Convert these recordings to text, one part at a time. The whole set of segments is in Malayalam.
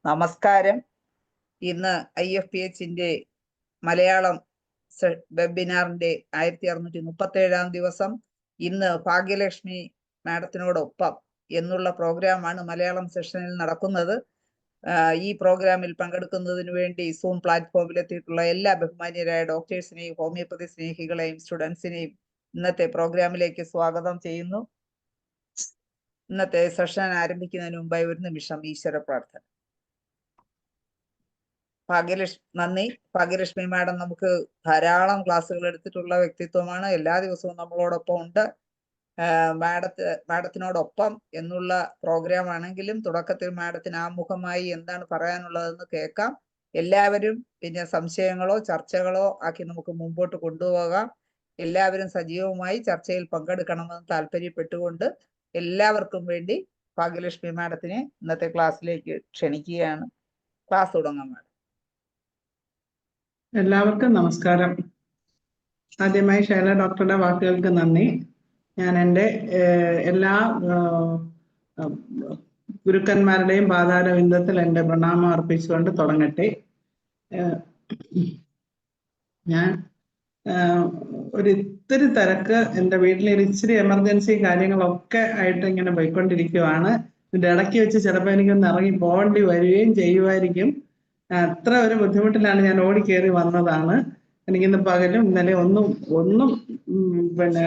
നമസ്കാരം. ഇന്ന് IFPHന്റെ മലയാളം വെബിനാറിന്റെ 1637 ദിവസം. ഇന്ന് ഭാഗ്യലക്ഷ്മി മാഡത്തിനോടൊപ്പം എന്നുള്ള പ്രോഗ്രാമാണ് മലയാളം സെഷനിൽ നടക്കുന്നത്. ഈ പ്രോഗ്രാമിൽ പങ്കെടുക്കുന്നതിന് വേണ്ടി സൂം പ്ലാറ്റ്ഫോമിലെത്തിയിട്ടുള്ള എല്ലാ ബഹുമാന്യരായ ഡോക്ടേഴ്സിനെയും ഹോമിയോപ്പതി സ്നേഹികളെയും സ്റ്റുഡൻസിനെയും ഇന്നത്തെ പ്രോഗ്രാമിലേക്ക് സ്വാഗതം ചെയ്യുന്നു. ഇന്നത്തെ സെഷൻ ആരംഭിക്കുന്നതിന് മുമ്പായി ഒരു നിമിഷം ഈശ്വര പ്രാർത്ഥന. നന്ദി. ഭാഗ്യലക്ഷ്മി മാഡം നമുക്ക് ധാരാളം ക്ലാസ്സുകൾ എടുത്തിട്ടുള്ള വ്യക്തിത്വമാണ്. എല്ലാ ദിവസവും നമ്മളോടൊപ്പം ഉണ്ട്. മാഡത്തിനോടൊപ്പം എന്നുള്ള പ്രോഗ്രാം ആണെങ്കിലും തുടക്കത്തിൽ മാഡത്തിന് ആമുഖമായി എന്താണ് പറയാനുള്ളതെന്ന് കേൾക്കാം. എല്ലാവരും പിന്നെ സംശയങ്ങളോ ചർച്ചകളോ ആക്കി നമുക്ക് മുമ്പോട്ട് കൊണ്ടുപോകാം. എല്ലാവരും സജീവമായി ചർച്ചയിൽ പങ്കെടുക്കണമെന്ന് താല്പര്യപ്പെട്ടുകൊണ്ട് എല്ലാവർക്കും വേണ്ടി ഭാഗ്യലക്ഷ്മി മാഡത്തിനെ ഇന്നത്തെ ക്ലാസ്സിലേക്ക് ക്ഷണിക്കുകയാണ്. ക്ലാസ് തുടങ്ങാം മാഡം. എല്ലാവർക്കും നമസ്കാരം. ആദ്യമായി ശൈല ഡോക്ടറുടെ വാക്കുകൾക്ക് നന്ദി. ഞാൻ എൻ്റെ എല്ലാ ഗുരുക്കന്മാരുടെയും പാതാരവിന്ദത്തിൽ എൻ്റെ പ്രണാമം അർപ്പിച്ചുകൊണ്ട് തുടങ്ങട്ടെ. ഞാൻ ഒരു ഇത്തിരി തിരക്ക് എൻ്റെ വീട്ടിൽ ഇച്ചിരി എമർജൻസി കാര്യങ്ങളൊക്കെ ആയിട്ട് ഇങ്ങനെ പോയിക്കൊണ്ടിരിക്കുവാണ്. ഇതിൻ്റെ ഇടയ്ക്ക് വെച്ച് ചിലപ്പോൾ എനിക്കൊന്ന് ഇറങ്ങി പോകേണ്ടി വരികയും ചെയ്യുമായിരിക്കും. അത്ര ഒരു ബുദ്ധിമുട്ടിലാണ് ഞാൻ ഓടിക്കേറി വന്നതാണ്. എനിക്കിന്ന് പകലും ഇന്നലെ ഒന്നും പിന്നെ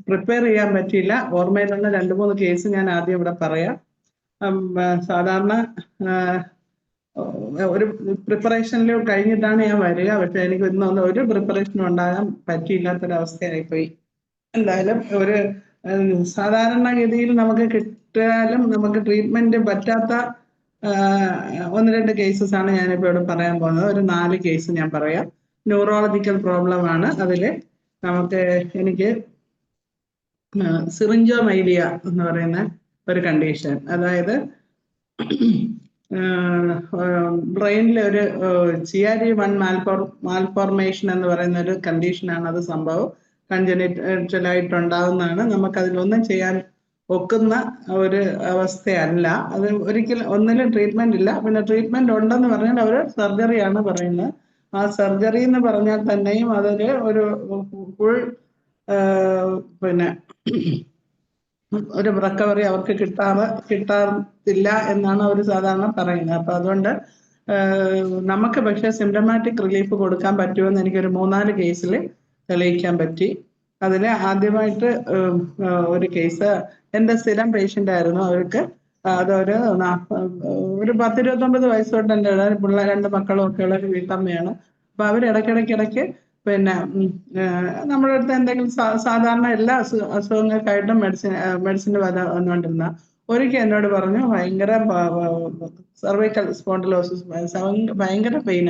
പ്രിപ്പയർ ചെയ്യാൻ പറ്റിയില്ല. ഓർമ്മയിലുള്ള 2-3 കേസ് ഞാൻ ആദ്യം ഇവിടെ പറയാം. സാധാരണ ഒരു പ്രിപ്പറേഷനിൽ കഴിഞ്ഞിട്ടാണ് ഞാൻ വരിക. പക്ഷെ എനിക്ക് ഇന്നൊന്നും ഒരു പ്രിപ്പറേഷനും ഉണ്ടാകാൻ പറ്റിയില്ലാത്തൊരവസ്ഥയായിപ്പോയി. എന്തായാലും ഒരു സാധാരണഗതിയിൽ നമുക്ക് കിട്ടിയാലും നമുക്ക് ട്രീറ്റ്മെന്റ് പറ്റാത്ത 1-2 കേസസ് ആണ് ഞാനിപ്പോൾ ഇവിടെ പറയാൻ പോകുന്നത്. ഒരു 4 കേസ് ഞാൻ പറയാം. ന്യൂറോളജിക്കൽ പ്രോബ്ലം ആണ്. അതിൽ എനിക്ക് സിറിഞ്ചോമൈലിയ എന്ന് പറയുന്ന ഒരു കണ്ടീഷൻ, അതായത് ബ്രെയിനിൽ ഒരു CRE1 മാൽഫോർമേഷൻ എന്ന് പറയുന്ന ഒരു കണ്ടീഷനാണ്. അത് സംഭവം കൺജനിറ്റലായിട്ട് ഉണ്ടാകുന്നതാണ്. നമുക്കതിലൊന്നും ചെയ്യാൻ ഒക്കുന്ന ഒരു അവസ്ഥയല്ല. അത് ഒന്നിലും ട്രീറ്റ്മെന്റ് ഇല്ല. പിന്നെ ട്രീറ്റ്മെന്റ് ഉണ്ടെന്ന് പറഞ്ഞാൽ അവർ സർജറിയാണ് പറയുന്നത്. ആ സർജറി എന്ന് പറഞ്ഞാൽ തന്നെയും അതൊരു ഫുൾ പിന്നെ ഒരു റിക്കവറി അവർക്ക് കിട്ടാറില്ല എന്നാണ് അവർ സാധാരണ പറയുന്നത്. അപ്പൊ അതുകൊണ്ട് നമുക്ക് പക്ഷെ സിംറ്റമാറ്റിക് റിലീഫ് കൊടുക്കാൻ പറ്റുമെന്ന് എനിക്കൊരു 3-4 കേസിൽ തെളിയിക്കാൻ പറ്റി. അതിൽ ആദ്യമായിട്ട് ഒരു കേസ് എൻ്റെ സ്ഥിരം പേഷ്യൻ്റ് ആയിരുന്നു. അവർക്ക് അതൊരു 10-29 വയസ്സ് തൊട്ട് എൻ്റെ 2 മക്കളും ഒക്കെ ഉള്ള ഒരു വീട്ടമ്മയാണ്. അപ്പൊ അവർ ഇടയ്ക്കിടയ്ക്ക് പിന്നെ നമ്മുടെ അടുത്ത് എന്തെങ്കിലും സാധാരണ എല്ലാ അസുഖങ്ങൾക്കായിട്ടും മെഡിസിൻ വന്നുകൊണ്ടിരുന്ന ഒരിക്കൽ എന്നോട് പറഞ്ഞു, ഭയങ്കര സെർവിക്കൽ സ്പോണ്ടിലോസിസ്, ഭയങ്കര പെയിൻ,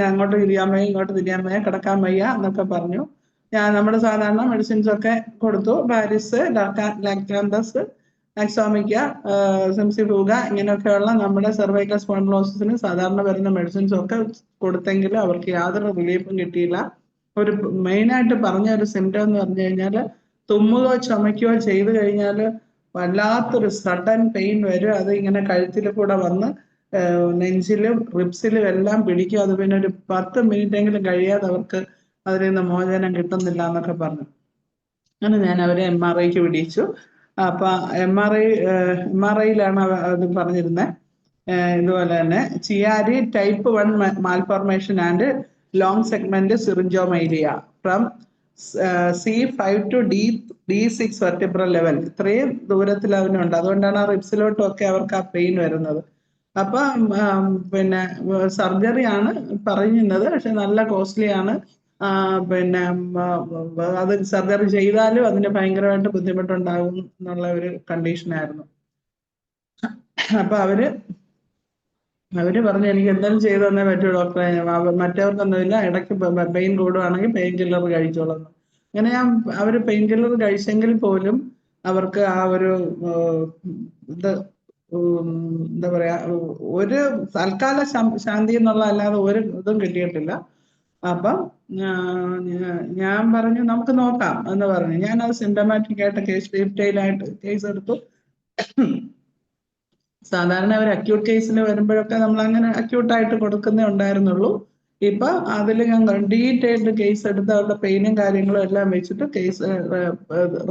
അങ്ങോട്ട് തിരിയാൻ വയ്യ ഇങ്ങോട്ട് തിരിയാൻ വയ്യ കിടക്കാൻ വയ്യ എന്നൊക്കെ പറഞ്ഞു. ഞാൻ നമ്മുടെ സാധാരണ മെഡിസിൻസ് ഒക്കെ കൊടുത്തു. പാരിസ്, ലാക്ടാന്തസ്, ആക്സോമിക്ക, സെംസിഫൂഗ ഇങ്ങനെയൊക്കെയുള്ള നമ്മുടെ സെർവൈക്കൽ സ്പോണ്ടിലോസിസിന് സാധാരണ വരുന്ന മെഡിസിൻസ് ഒക്കെ കൊടുത്തെങ്കിലും അവർക്ക് യാതൊരു റിലീഫും കിട്ടിയില്ല. ഒരു മെയിനായിട്ട് പറഞ്ഞ ഒരു സിംറ്റം എന്ന് പറഞ്ഞു കഴിഞ്ഞാൽ തുമ്മുകയോ ചുമയ്ക്കുകയോ ചെയ്തു കഴിഞ്ഞാൽ വല്ലാത്തൊരു സഡൻ പെയിൻ വരും. അത് ഇങ്ങനെ കഴുത്തിൽ കൂടെ വന്ന് നെഞ്ചിലും റിബ്സിലും എല്ലാം പിടിക്കും. അത് പിന്നെ ഒരു 10 മിനിറ്റെങ്കിലും കഴിയാതെ അവർക്ക് അതിൽ നിന്ന് മോചനം കിട്ടുന്നില്ല എന്നൊക്കെ പറഞ്ഞു. അങ്ങനെ ഞാൻ അവരെ MRIക്ക് വിളിച്ചു. അപ്പൊ MRIയിലാണ് അത് പറഞ്ഞിരുന്നത്. ഇതുപോലെ തന്നെ CRE type 1 malformation and long segment syringomyelia from C5 to D6 vertebral level. ഇത്രയും ദൂരത്തിൽ അവനുണ്ട്. അതുകൊണ്ടാണ് ആ റിബ്സിലോട്ടും ഒക്കെ അവർക്ക് ആ പെയിൻ വരുന്നത്. അപ്പൊ പിന്നെ സർജറിയാണ് പറയുന്നത്. പക്ഷെ നല്ല കോസ്റ്റ്ലി ആണ്. പിന്നെ അത് സർജറി ചെയ്താലും അതിന് ഭയങ്കരമായിട്ട് ബുദ്ധിമുട്ടുണ്ടാകും എന്നുള്ള ഒരു കണ്ടീഷനായിരുന്നു. അപ്പൊ അവര് പറഞ്ഞു, എനിക്ക് എന്തെങ്കിലും ചെയ്തു തന്നേ പറ്റൂ ഡോക്ടറെ, മറ്റവർക്കൊന്നുമില്ല, ഇടയ്ക്ക് പെയിൻ കൂടുകയാണെങ്കിൽ പെയിൻ കില്ലർ കഴിച്ചോളുന്നു. അങ്ങനെ അവര് പെയിൻ കില്ലർ കഴിച്ചെങ്കിൽ പോലും അവർക്ക് ആ ഒരു എന്താ പറയാ, ഒരു തൽക്കാല ശാന്തി എന്നുള്ള അല്ലാതെ ഒരു ഇതും കിട്ടിയിട്ടില്ല. അപ്പം ഞാൻ പറഞ്ഞു നമുക്ക് നോക്കാം എന്ന് പറഞ്ഞു. ഞാനത് സിംറ്റമാറ്റിക് ആയിട്ട് ഡീറ്റെയിൽ ആയിട്ട് കേസ് എടുത്തു. സാധാരണ ഒരു അക്യൂട്ട് കേസിൽ വരുമ്പോഴൊക്കെ നമ്മൾ അങ്ങനെ അക്യൂട്ടായിട്ട് കൊടുക്കുന്നേ ഉണ്ടായിരുന്നുള്ളൂ. ഇപ്പൊ അതിൽ ഞാൻ ഡീറ്റെയിൽഡ് കേസ് എടുത്ത് അവരുടെ പെയിനും കാര്യങ്ങളും എല്ലാം വെച്ചിട്ട് കേസ്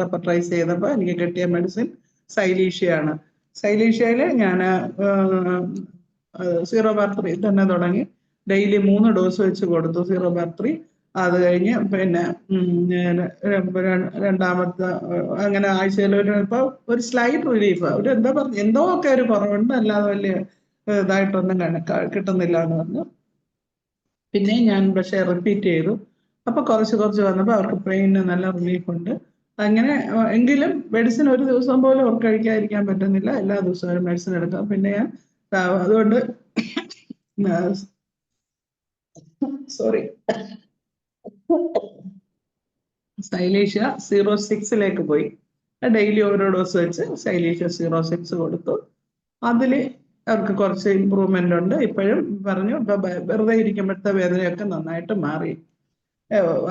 റെപ്പർട്ടൈസ് ചെയ്തപ്പോൾ എനിക്ക് കിട്ടിയ മെഡിസിൻ സൈലീഷ്യയാണ്. സൈലീഷ്യയിൽ ഞാൻ 0/3 തന്നെ തുടങ്ങി. ഡെയിലി 3 ഡോസ് വെച്ച് കൊടുത്തു 0/3. അത് കഴിഞ്ഞ് പിന്നെ രണ്ടാമത്തെ അങ്ങനെ ആഴ്ചയിൽ ഇപ്പോൾ ഒരു സ്ലൈറ്റ് റിലീഫ്, ഒരു എന്താ പറഞ്ഞ എന്തോ ഒക്കെ ഒരു കുറവുണ്ട്, അല്ലാതെ വലിയ ഇതായിട്ടൊന്നും കിട്ടുന്നില്ല എന്ന് പറഞ്ഞു. പിന്നെ ഞാൻ പക്ഷേ റിപ്പീറ്റ് ചെയ്തു. അപ്പൊ കുറച്ച് വന്നപ്പോൾ അവർക്ക് പെയിന് നല്ല റിലീഫ് ഉണ്ട്. അങ്ങനെ എങ്കിലും മെഡിസിൻ ഒരു ദിവസം പോലും അവർക്ക് കഴിക്കാതിരിക്കാൻ പറ്റുന്നില്ല. എല്ലാ ദിവസവും മെഡിസിൻ എടുക്കാം. പിന്നെ ഞാൻ അതുകൊണ്ട് സോറി സൈലീഷ്യ 0.6 പോയി. ഡെയിലി ഓരോ ഡോസ് വെച്ച് സൈലീഷ്യ 0.6 കൊടുത്തു. അതിൽ അവർക്ക് കുറച്ച് ഇമ്പ്രൂവ്മെന്റ് ഉണ്ട്. ഇപ്പോഴും പറഞ്ഞു ഇപ്പൊ വെറുതെ ഇരിക്കുമ്പോഴത്തെ വേദനയൊക്കെ നന്നായിട്ട് മാറി.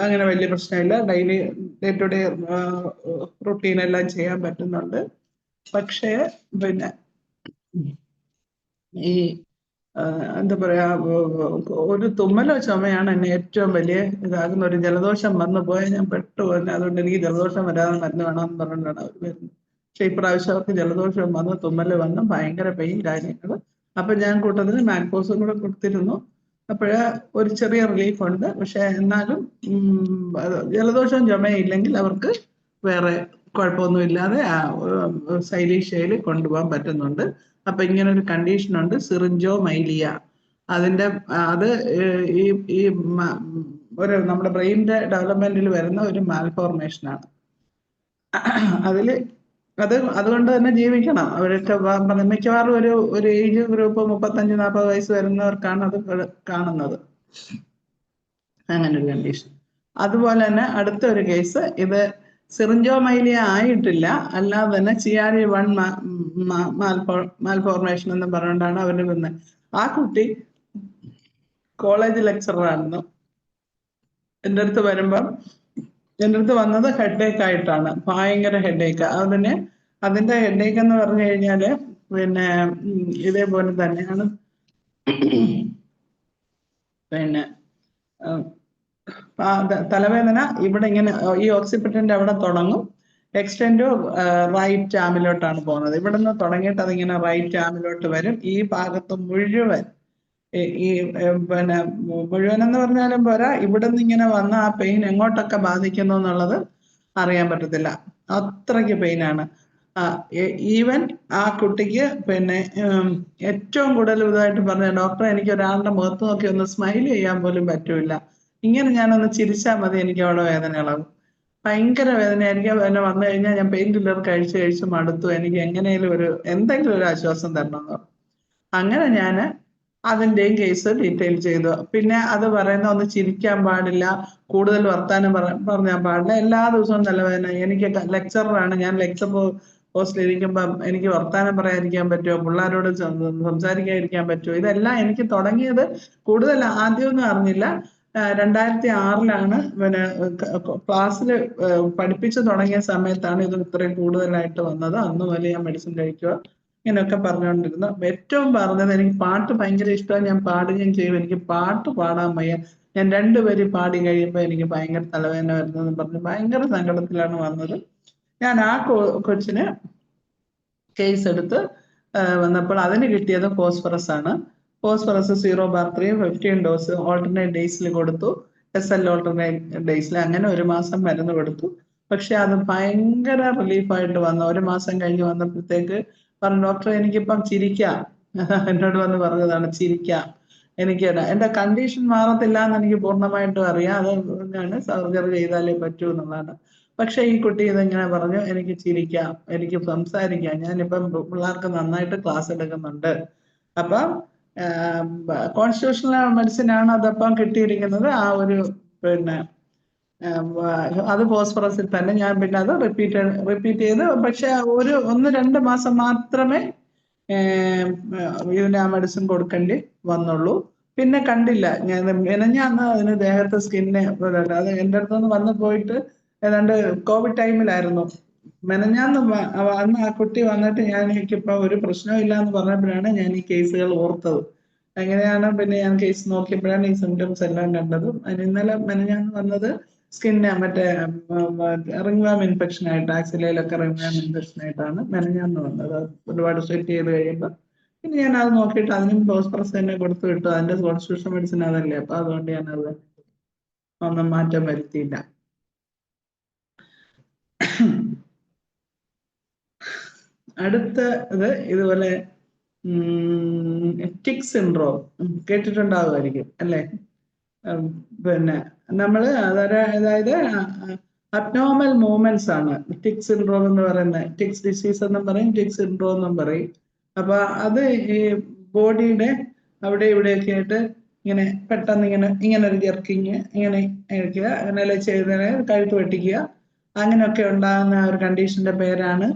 അങ്ങനെ വലിയ പ്രശ്നമില്ല. Daily day to day routine എല്ലാം ചെയ്യാൻ പറ്റുന്നുണ്ട്. പക്ഷേ പിന്നെ ഈ എന്താ പറയാ, ഒരു തുമ്മലോ ചുമയാണ് എന്നെ ഏറ്റവും വലിയ ഇതാകുന്ന. ഒരു ജലദോഷം വന്നു പോയാൽ ഞാൻ പെട്ടുപോകുന്നത്. അതുകൊണ്ട് എനിക്ക് ജലദോഷം വരാതെ മരുന്ന് വേണമെന്ന് പറഞ്ഞിട്ടാണ് അവർ വരുന്നത്. പക്ഷെ ഇപ്രാവശ്യം അവർക്ക് ജലദോഷം വന്ന് തുമ്മല് വന്ന് ഭയങ്കര പെയിൻ കാര്യങ്ങൾ. അപ്പൊ ഞാൻ കൂട്ടത്തിന് മാക്പോസും കൂടെ കൊടുത്തിരുന്നു. അപ്പോഴ് ഒരു ചെറിയ റിലീഫ് ഉണ്ട്. പക്ഷെ എന്നാലും ജലദോഷവും ചുമയും ഇല്ലെങ്കിൽ അവർക്ക് വേറെ കുഴപ്പമൊന്നും ഇല്ലാതെ സൈലീഷ്യയിൽ കൊണ്ടുപോകാൻ പറ്റുന്നുണ്ട്. അപ്പൊ ഇങ്ങനെ ഒരു കണ്ടീഷൻ ഉണ്ട്, സിറിഞ്ചോമൈലിയ. അത് ഈ ഒരു നമ്മുടെ ബ്രെയിനിന്റെ ഡെവലപ്മെന്റിൽ വരുന്ന ഒരു മാൽഫോർമേഷനാണ്. അതുകൊണ്ട് തന്നെ ജീവിക്കണം. അവരൊക്കെ മിക്കവാറും ഒരു ഏജ് ഗ്രൂപ്പ് 35-40 വയസ്സ് വരുന്നവർക്കാണ് അത് കാണുന്നത്, അങ്ങനെ ഒരു കണ്ടീഷൻ. അതുപോലെ തന്നെ അടുത്ത ഒരു കേസ്, ഇത് സിറിഞ്ചോമൈലിയ ആയിട്ടില്ല, അല്ലാതെ തന്നെ CRE1 മാൽഫോർമേഷൻ എന്ന് പറഞ്ഞുകൊണ്ടാണ് അവര് വന്നത്. ആ കുട്ടി കോളേജ് ലെക്ചറായിരുന്നു. എൻ്റെ അടുത്ത് വന്നത് ഹെഡേക്ക് ആയിട്ടാണ്, ഭയങ്കര ഹെഡേക്ക്. അതിന്റെ ഹെഡേക്ക് എന്ന് പറഞ്ഞു കഴിഞ്ഞാല് പിന്നെ ഇതേപോലെ തന്നെയാണ്. പിന്നെ തലവേദന ഇവിടെ ഇങ്ങനെ ഈ ഓക്സിപിറ്റന്റെ അവിടെ തുടങ്ങും, എക്സ്റ്റെൻഡ് റൈറ്റ് ആമിലോട്ടാണ് പോകുന്നത്. ഇവിടെ നിന്ന് തുടങ്ങിയിട്ട് അതിങ്ങനെ റൈറ്റ് ആമിലോട്ട് വരും. ഈ ഭാഗത്ത് മുഴുവൻ ഈ പിന്നെ മുഴുവൻ എന്ന് പറഞ്ഞാലും പോരാ, ഇവിടെ നിന്ന് ഇങ്ങനെ വന്ന ആ പെയിൻ എങ്ങോട്ടൊക്കെ ബാധിക്കുന്നു എന്നുള്ളത് അറിയാൻ പറ്റത്തില്ല, അത്രയ്ക്ക് പെയിനാണ്. ഈവൻ ആ കുട്ടിക്ക് പിന്നെ ഏറ്റവും കൂടുതൽ ഇതായിട്ട് പറഞ്ഞ ഡോക്ടറെ, എനിക്ക് ഒരാളുടെ മുഖത്ത് നോക്കി ഒന്ന് സ്മൈൽ ചെയ്യാൻ പോലും പറ്റൂല. ഇങ്ങനെ ഞാനൊന്ന് ചിരിച്ചാൽ മതി, എനിക്ക് അവിടെ വേദന ഇളകും, ഭയങ്കര വേദനയായിരിക്കും. എന്നെ വന്നു കഴിഞ്ഞാൽ ഞാൻ പെയിൻ കില്ലർ കഴിച്ച് മടുത്തു, എനിക്ക് എങ്ങനെയും എന്തെങ്കിലും ഒരു ആശ്വാസം തരണം എന്ന് പറഞ്ഞു. അങ്ങനെ ഞാൻ അതിൻ്റെയും കേസ് ഡീറ്റെയിൽ ചെയ്തു. പിന്നെ അത് പറയുന്ന ഒന്ന് ചിരിക്കാൻ പാടില്ല, കൂടുതൽ വർത്താനം പറഞ്ഞാൽ പാടില്ല, എല്ലാ ദിവസവും തലവേദന. എനിക്ക് ലെക്ചറാണ്, ഞാൻ ലെക്ചർ പോസ്റ്റിലിരിക്കുമ്പം എനിക്ക് വർത്താനം പറയാതിരിക്കാൻ പറ്റുമോ, പിള്ളേരോട് സംസാരിക്കാതിരിക്കാൻ പറ്റുമോ? ഇതെല്ലാം എനിക്ക് തുടങ്ങിയത് കൂടുതൽ ആദ്യമൊന്നും അറിഞ്ഞില്ല. 2006 പിന്നെ ക്ലാസ്സിൽ പഠിപ്പിച്ചു തുടങ്ങിയ സമയത്താണ് ഇത് ഇത്രയും കൂടുതലായിട്ട് വന്നത്. അന്ന് മുതൽ ഞാൻ മെഡിസിൻ കഴിക്കുക ഇങ്ങനെയൊക്കെ പറഞ്ഞുകൊണ്ടിരുന്നു. ഏറ്റവും പറഞ്ഞത്, എനിക്ക് പാട്ട് ഭയങ്കര ഇഷ്ടമാണ്, ഞാൻ പാടുകയും ചെയ്യും. എനിക്ക് പാട്ട് പാടാൻ വയ്യ, ഞാൻ 2 വരി പാടി കഴിയുമ്പോൾ എനിക്ക് ഭയങ്കര തലവേദന വരുന്നതെന്ന് പറഞ്ഞ് ഭയങ്കര സങ്കടത്തിലാണ് വന്നത്. ഞാൻ ആ കൊച്ചിന് കേസ് എടുത്ത് വന്നപ്പോൾ അതിന് കിട്ടിയത് ഫോസ്ഫറസ് ആണ്. ഫോസ്ഫറസ് 0/3 15 ഡോസ് ഓൾട്ടർനേറ്റ് ഡേയ്സിൽ കൊടുത്തു, SL ഓൾട്ടർനേറ്റ് ഡേയ്സിൽ. അങ്ങനെ 1 മാസം മരുന്ന് കൊടുത്തു. പക്ഷെ അത് ഭയങ്കര റിലീഫായിട്ട് വന്നു. 1 മാസം കഴിഞ്ഞ് വന്നപ്പോഴത്തേക്ക് പറഞ്ഞു, ഡോക്ടറെ എനിക്കിപ്പം ചിരിക്കാം. എന്നോട് വന്ന് പറഞ്ഞതാണ്, ചിരിക്കാം, എനിക്ക് എൻ്റെ കണ്ടീഷൻ മാറത്തില്ല എന്ന് എനിക്ക് പൂർണ്ണമായിട്ടും അറിയാം, അത് സർജറി ചെയ്താലേ പറ്റൂ എന്നുള്ളതാണ്. പക്ഷെ ഈ കുട്ടി ഇതെങ്ങനെ പറഞ്ഞു, എനിക്ക് ചിരിക്കാം, എനിക്ക് സംസാരിക്കാം, ഞാനിപ്പം പിള്ളേർക്ക് നന്നായിട്ട് ക്ലാസ് എടുക്കുന്നുണ്ട്. അപ്പം കോൺസ്റ്റിറ്റ്യൂഷണൽ മെഡിസിൻ ആണ് അതപ്പം കിട്ടിയിരിക്കുന്നത്. ആ ഒരു പിന്നെ അത് ഫോസ്ഫറസിൽ തന്നെ. ഞാൻ പിന്നെ അത് റിപ്പീറ്റ് ചെയ്ത്, പക്ഷെ 1-2 മാസം മാത്രമേ ഇതിന് ആ മെഡിസിൻ കൊടുക്കേണ്ടി വന്നുള്ളൂ. പിന്നെ കണ്ടില്ല. ഞാൻ അതിന് ദേഹത്ത് സ്കിന്നെ, അത് എൻ്റെ അടുത്തുനിന്ന് വന്നു പോയിട്ട് ഏതാണ്ട് കോവിഡ് ടൈമിലായിരുന്നു മെനഞ്ഞാന്ന് അന്ന് ആ കുട്ടി വന്നിട്ട് എനിക്കിപ്പോ ഒരു പ്രശ്നമില്ല എന്ന് പറഞ്ഞപ്പോഴാണ് ഞാൻ ഈ കേസുകൾ ഓർത്തത്. അങ്ങനെയാണ് പിന്നെ ഞാൻ കേസ് നോക്കിയപ്പോഴാണ് ഈ സിംറ്റംസ് എല്ലാം കണ്ടതും. അതിന് ഇന്നലെ മെനഞ്ഞാന്ന് വന്നത് സ്കിന്ന് മറ്റേ റിംഗ്വാം ഇൻഫെക്ഷൻ ആയിട്ട്, ആക്സിലയിലൊക്കെ റിംഗ്വാം ഇൻഫെക്ഷൻ ആയിട്ടാണ് മെനഞ്ഞാന്ന് വന്നത്. അത് ഒരുപാട് സെറ്റ് ചെയ്ത് കഴിയുമ്പോൾ പിന്നെ ഞാൻ അത് നോക്കിയിട്ട് അതിനും ഫോസ്ഫറസ് തന്നെ കൊടുത്തു വിട്ടു. അതിന്റെ കോൺസ്റ്റിറ്റ്യൂഷൻ മെഡിസിൻ അതല്ലേ, അപ്പൊ അതുകൊണ്ട് ഞാനത് ഒന്നും മാറ്റം വരുത്തിയില്ല. അടുത്തത് ഇതുപോലെ ടിക് സിൻഡ്രോം കേട്ടിട്ടുണ്ടാവുമായിരിക്കും അല്ലേ? പിന്നെ നമ്മള് അതായത് അബ്നോർമൽ മൂവ്മെന്റ്സ് ആണ് ടിക് സിൻഡ്രോം എന്ന് പറയുന്നത്. ടിക്സ് ഡിസീസ് എന്നും പറയും, ടിക് സിൻഡ്രോം എന്നും പറയും. അപ്പൊ അത് ഈ ബോഡിയുടെ അവിടെ ഇവിടെയൊക്കെ ആയിട്ട് ഇങ്ങനെ പെട്ടെന്ന് ഇങ്ങനെ ഒരു ജെർക്കിങ്, ഇങ്ങനെ ഇരിക്കുക, അങ്ങനെ ചെയ്തതിനെ കഴുത്ത് വെട്ടിക്കുക, അങ്ങനെയൊക്കെ ഉണ്ടാകുന്ന ഒരു കണ്ടീഷന്റെ പേരാണ്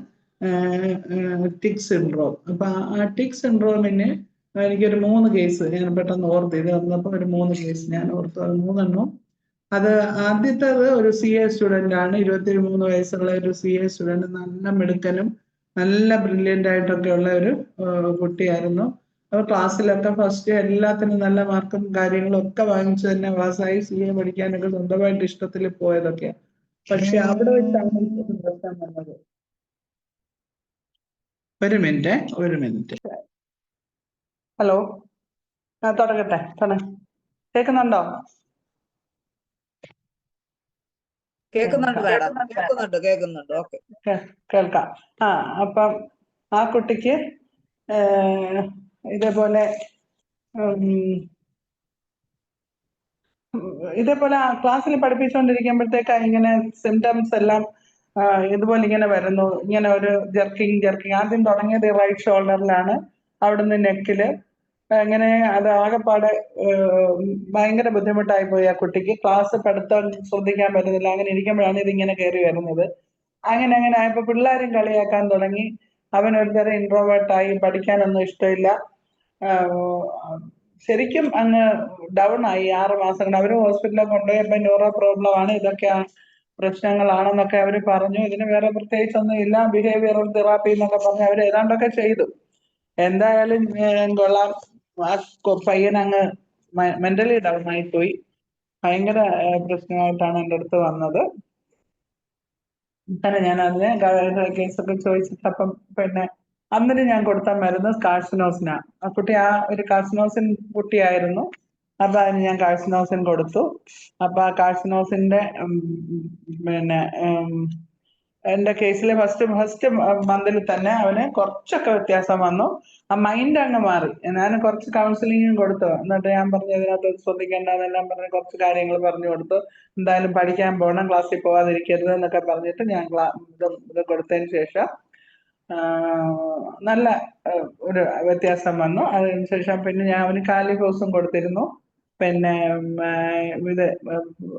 ടിക് സിൻഡ്രോം. അപ്പൊ ആ ടിക് സിൻഡ്രോമിന് എനിക്കൊരു 3 കേസ് ഞാൻ പെട്ടെന്ന് ഓർത്ത്. ഇത് വന്നപ്പോൾ ഒരു 3 കേസ് ഞാൻ ഓർത്തു. അത് 3 അത് ആദ്യത്തേത് ഒരു CA സ്റ്റുഡന്റ് ആണ്. 23 വയസ്സുള്ള ഒരു CA സ്റ്റുഡന്റ്, നല്ല മിടുക്കനും നല്ല ബ്രില്യൻ്റ് ആയിട്ടൊക്കെ ഉള്ള ഒരു കുട്ടിയായിരുന്നു. അപ്പോൾ ക്ലാസ്സിലൊക്കെ ഫസ്റ്റ്, എല്ലാത്തിനും നല്ല മാർക്കും കാര്യങ്ങളും ഒക്കെ വാങ്ങിച്ചു തന്നെ പാസ്സായി. CA പഠിക്കാനൊക്കെ സ്വന്തമായിട്ട് ഇഷ്ടത്തിൽ പോയതൊക്കെ. പക്ഷെ അവിടെ വെച്ചാണ് പ്രശ്നം വന്നത്. ഒരു മിനിറ്റ്. ഹലോ, തുടങ്ങട്ടെ. കേൾക്കുന്നുണ്ടോ? കേൾക്കുന്നുണ്ട് മാഡം, കേൾക്കുന്നുണ്ട്. ഓക്കെ, കേൾക്കാം. അപ്പം ആ കുട്ടിക്ക് ഇതേപോലെ ക്ലാസ്സിൽ പഠിപ്പിച്ചുകൊണ്ടിരിക്കുമ്പോഴത്തേക്ക് ഇങ്ങനെ സിംറ്റംസ് എല്ലാം ഇതുപോലെ ഇങ്ങനെ വരുന്നു. ഇങ്ങനെ ഒരു ജെർക്കിങ്. ആദ്യം തുടങ്ങിയത് റൈറ്റ് ഷോൾഡറിലാണ്, അവിടുന്ന് നെക്കില്. അങ്ങനെ അത് ആകെപ്പാടെ ഭയങ്കര ബുദ്ധിമുട്ടായി പോയി ആ കുട്ടിക്ക്. ക്ലാസ് പഠിത്തം ശ്രദ്ധിക്കാൻ പറ്റുന്നില്ല. അങ്ങനെ ഇരിക്കുമ്പോഴാണ് ഇതിങ്ങനെ കയറി വരുന്നത്. അങ്ങനെ ആയപ്പോ പിള്ളേരും കളിയാക്കാൻ തുടങ്ങി. അവൻ ഒരു തരം ഇൻട്രോവേർട്ടായി, പഠിക്കാനൊന്നും ഇഷ്ടമില്ല. ശരിക്കും അങ്ങ് ഡൗൺ ആയി. 6 മാസം കൊണ്ട് അവര് ഹോസ്പിറ്റലിൽ കൊണ്ടുപോയപ്പോ ന്യൂറോ പ്രോബ്ലം ആണ്, ഇതൊക്കെയാണ് പ്രശ്നങ്ങളാണെന്നൊക്കെ അവര് പറഞ്ഞു. ഇതിന് വേറെ പ്രത്യേകിച്ചൊന്നും ഇല്ല, ബിഹേവിയറൽ തെറാപ്പി എന്നൊക്കെ പറഞ്ഞ് അവർ ഏതാണ്ടൊക്കെ ചെയ്തു. എന്തായാലും കൊള്ളാം, ആ പയ്യൻ അങ്ങ് മെന്റലി ഡൗൺ ആയി പോയി. ഭയങ്കര പ്രശ്നമായിട്ടാണ് എൻ്റെ അടുത്ത് വന്നത്. അങ്ങനെ ഞാൻ അതിന് കേസൊക്കെ ചോദിച്ചിട്ടപ്പം പിന്നെ അന്നിട്ട് ഞാൻ കൊടുത്ത മരുന്ന് കാർസിനോസിനാ. ആ കുട്ടി ഒരു കാർസിനോസിൻ കുട്ടിയായിരുന്നു. അപ്പൊ അതിന് ഞാൻ കാർസിനോസിൻ കൊടുത്തു. അപ്പൊ ആ കാർസിനോസിന്റെ പിന്നെ എന്റെ കേസിൽ ഫസ്റ്റ് മന്തിൽ തന്നെ അവന് കുറച്ചൊക്കെ വ്യത്യാസം വന്നു. ആ മൈൻഡ് അങ്ങ് മാറി. ഞാൻ കുറച്ച് കൗൺസിലിങ്ങും കൊടുത്തു. എന്നിട്ട് ഞാൻ പറഞ്ഞു ഇതിനകത്ത് ശ്രദ്ധിക്കേണ്ടതെല്ലാം പറഞ്ഞ് കുറച്ച് കാര്യങ്ങൾ പറഞ്ഞു കൊടുത്തു. എന്തായാലും പഠിക്കാൻ പോകണം, ക്ലാസ്സിൽ പോകാതിരിക്കരുത് എന്നൊക്കെ പറഞ്ഞിട്ട് ഞാൻ ഇത് കൊടുത്തതിന് ശേഷം നല്ല ഒരു വ്യത്യാസം വന്നു. അതിനുശേഷം പിന്നെ ഞാൻ അവന് കാലിഫോസും കൊടുത്തിരുന്നു. പിന്നെ ഇത്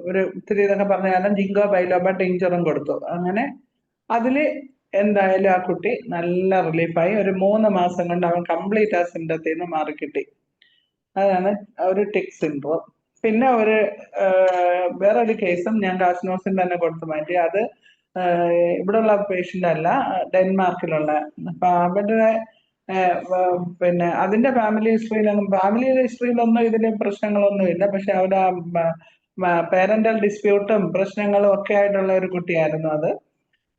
ഒരു ഇത്തിരി ഇതൊക്കെ പറഞ്ഞ കാരണം ജിങ്കോ ബൈലോബ ടിഞ്ചറും കൊടുത്തു. അങ്ങനെ അതില് എന്തായാലും ആ കുട്ടി നല്ല റിലീഫായി. ഒരു 3 മാസം കൊണ്ട് അവൻ കംപ്ലീറ്റ് ആ സിംറ്റത്തിൽ നിന്ന് മാറിക്കിട്ടി. അതാണ് ഒരു ടിക് സിൻഡ്രോം. പിന്നെ വേറൊരു കേസും ഞാൻ കാർസിനോസിൻ തന്നെ കൊടുത്തു മാറ്റി. അത് ഇവിടെയുള്ള പേഷ്യൻ്റ് അല്ല, ഡെൻമാർക്കിലുള്ള. അപ്പൊ അവരുടെ പിന്നെ അതിന്റെ ഫാമിലി ഹിസ്റ്ററിയിലൊന്നും ഇതിന് പ്രശ്നങ്ങളൊന്നും ഇല്ല. പക്ഷെ അവരുടെ പേരന്റൽ ഡിസ്പ്യൂട്ടും പ്രശ്നങ്ങളും ഒക്കെ ആയിട്ടുള്ള ഒരു കുട്ടിയായിരുന്നു അത്.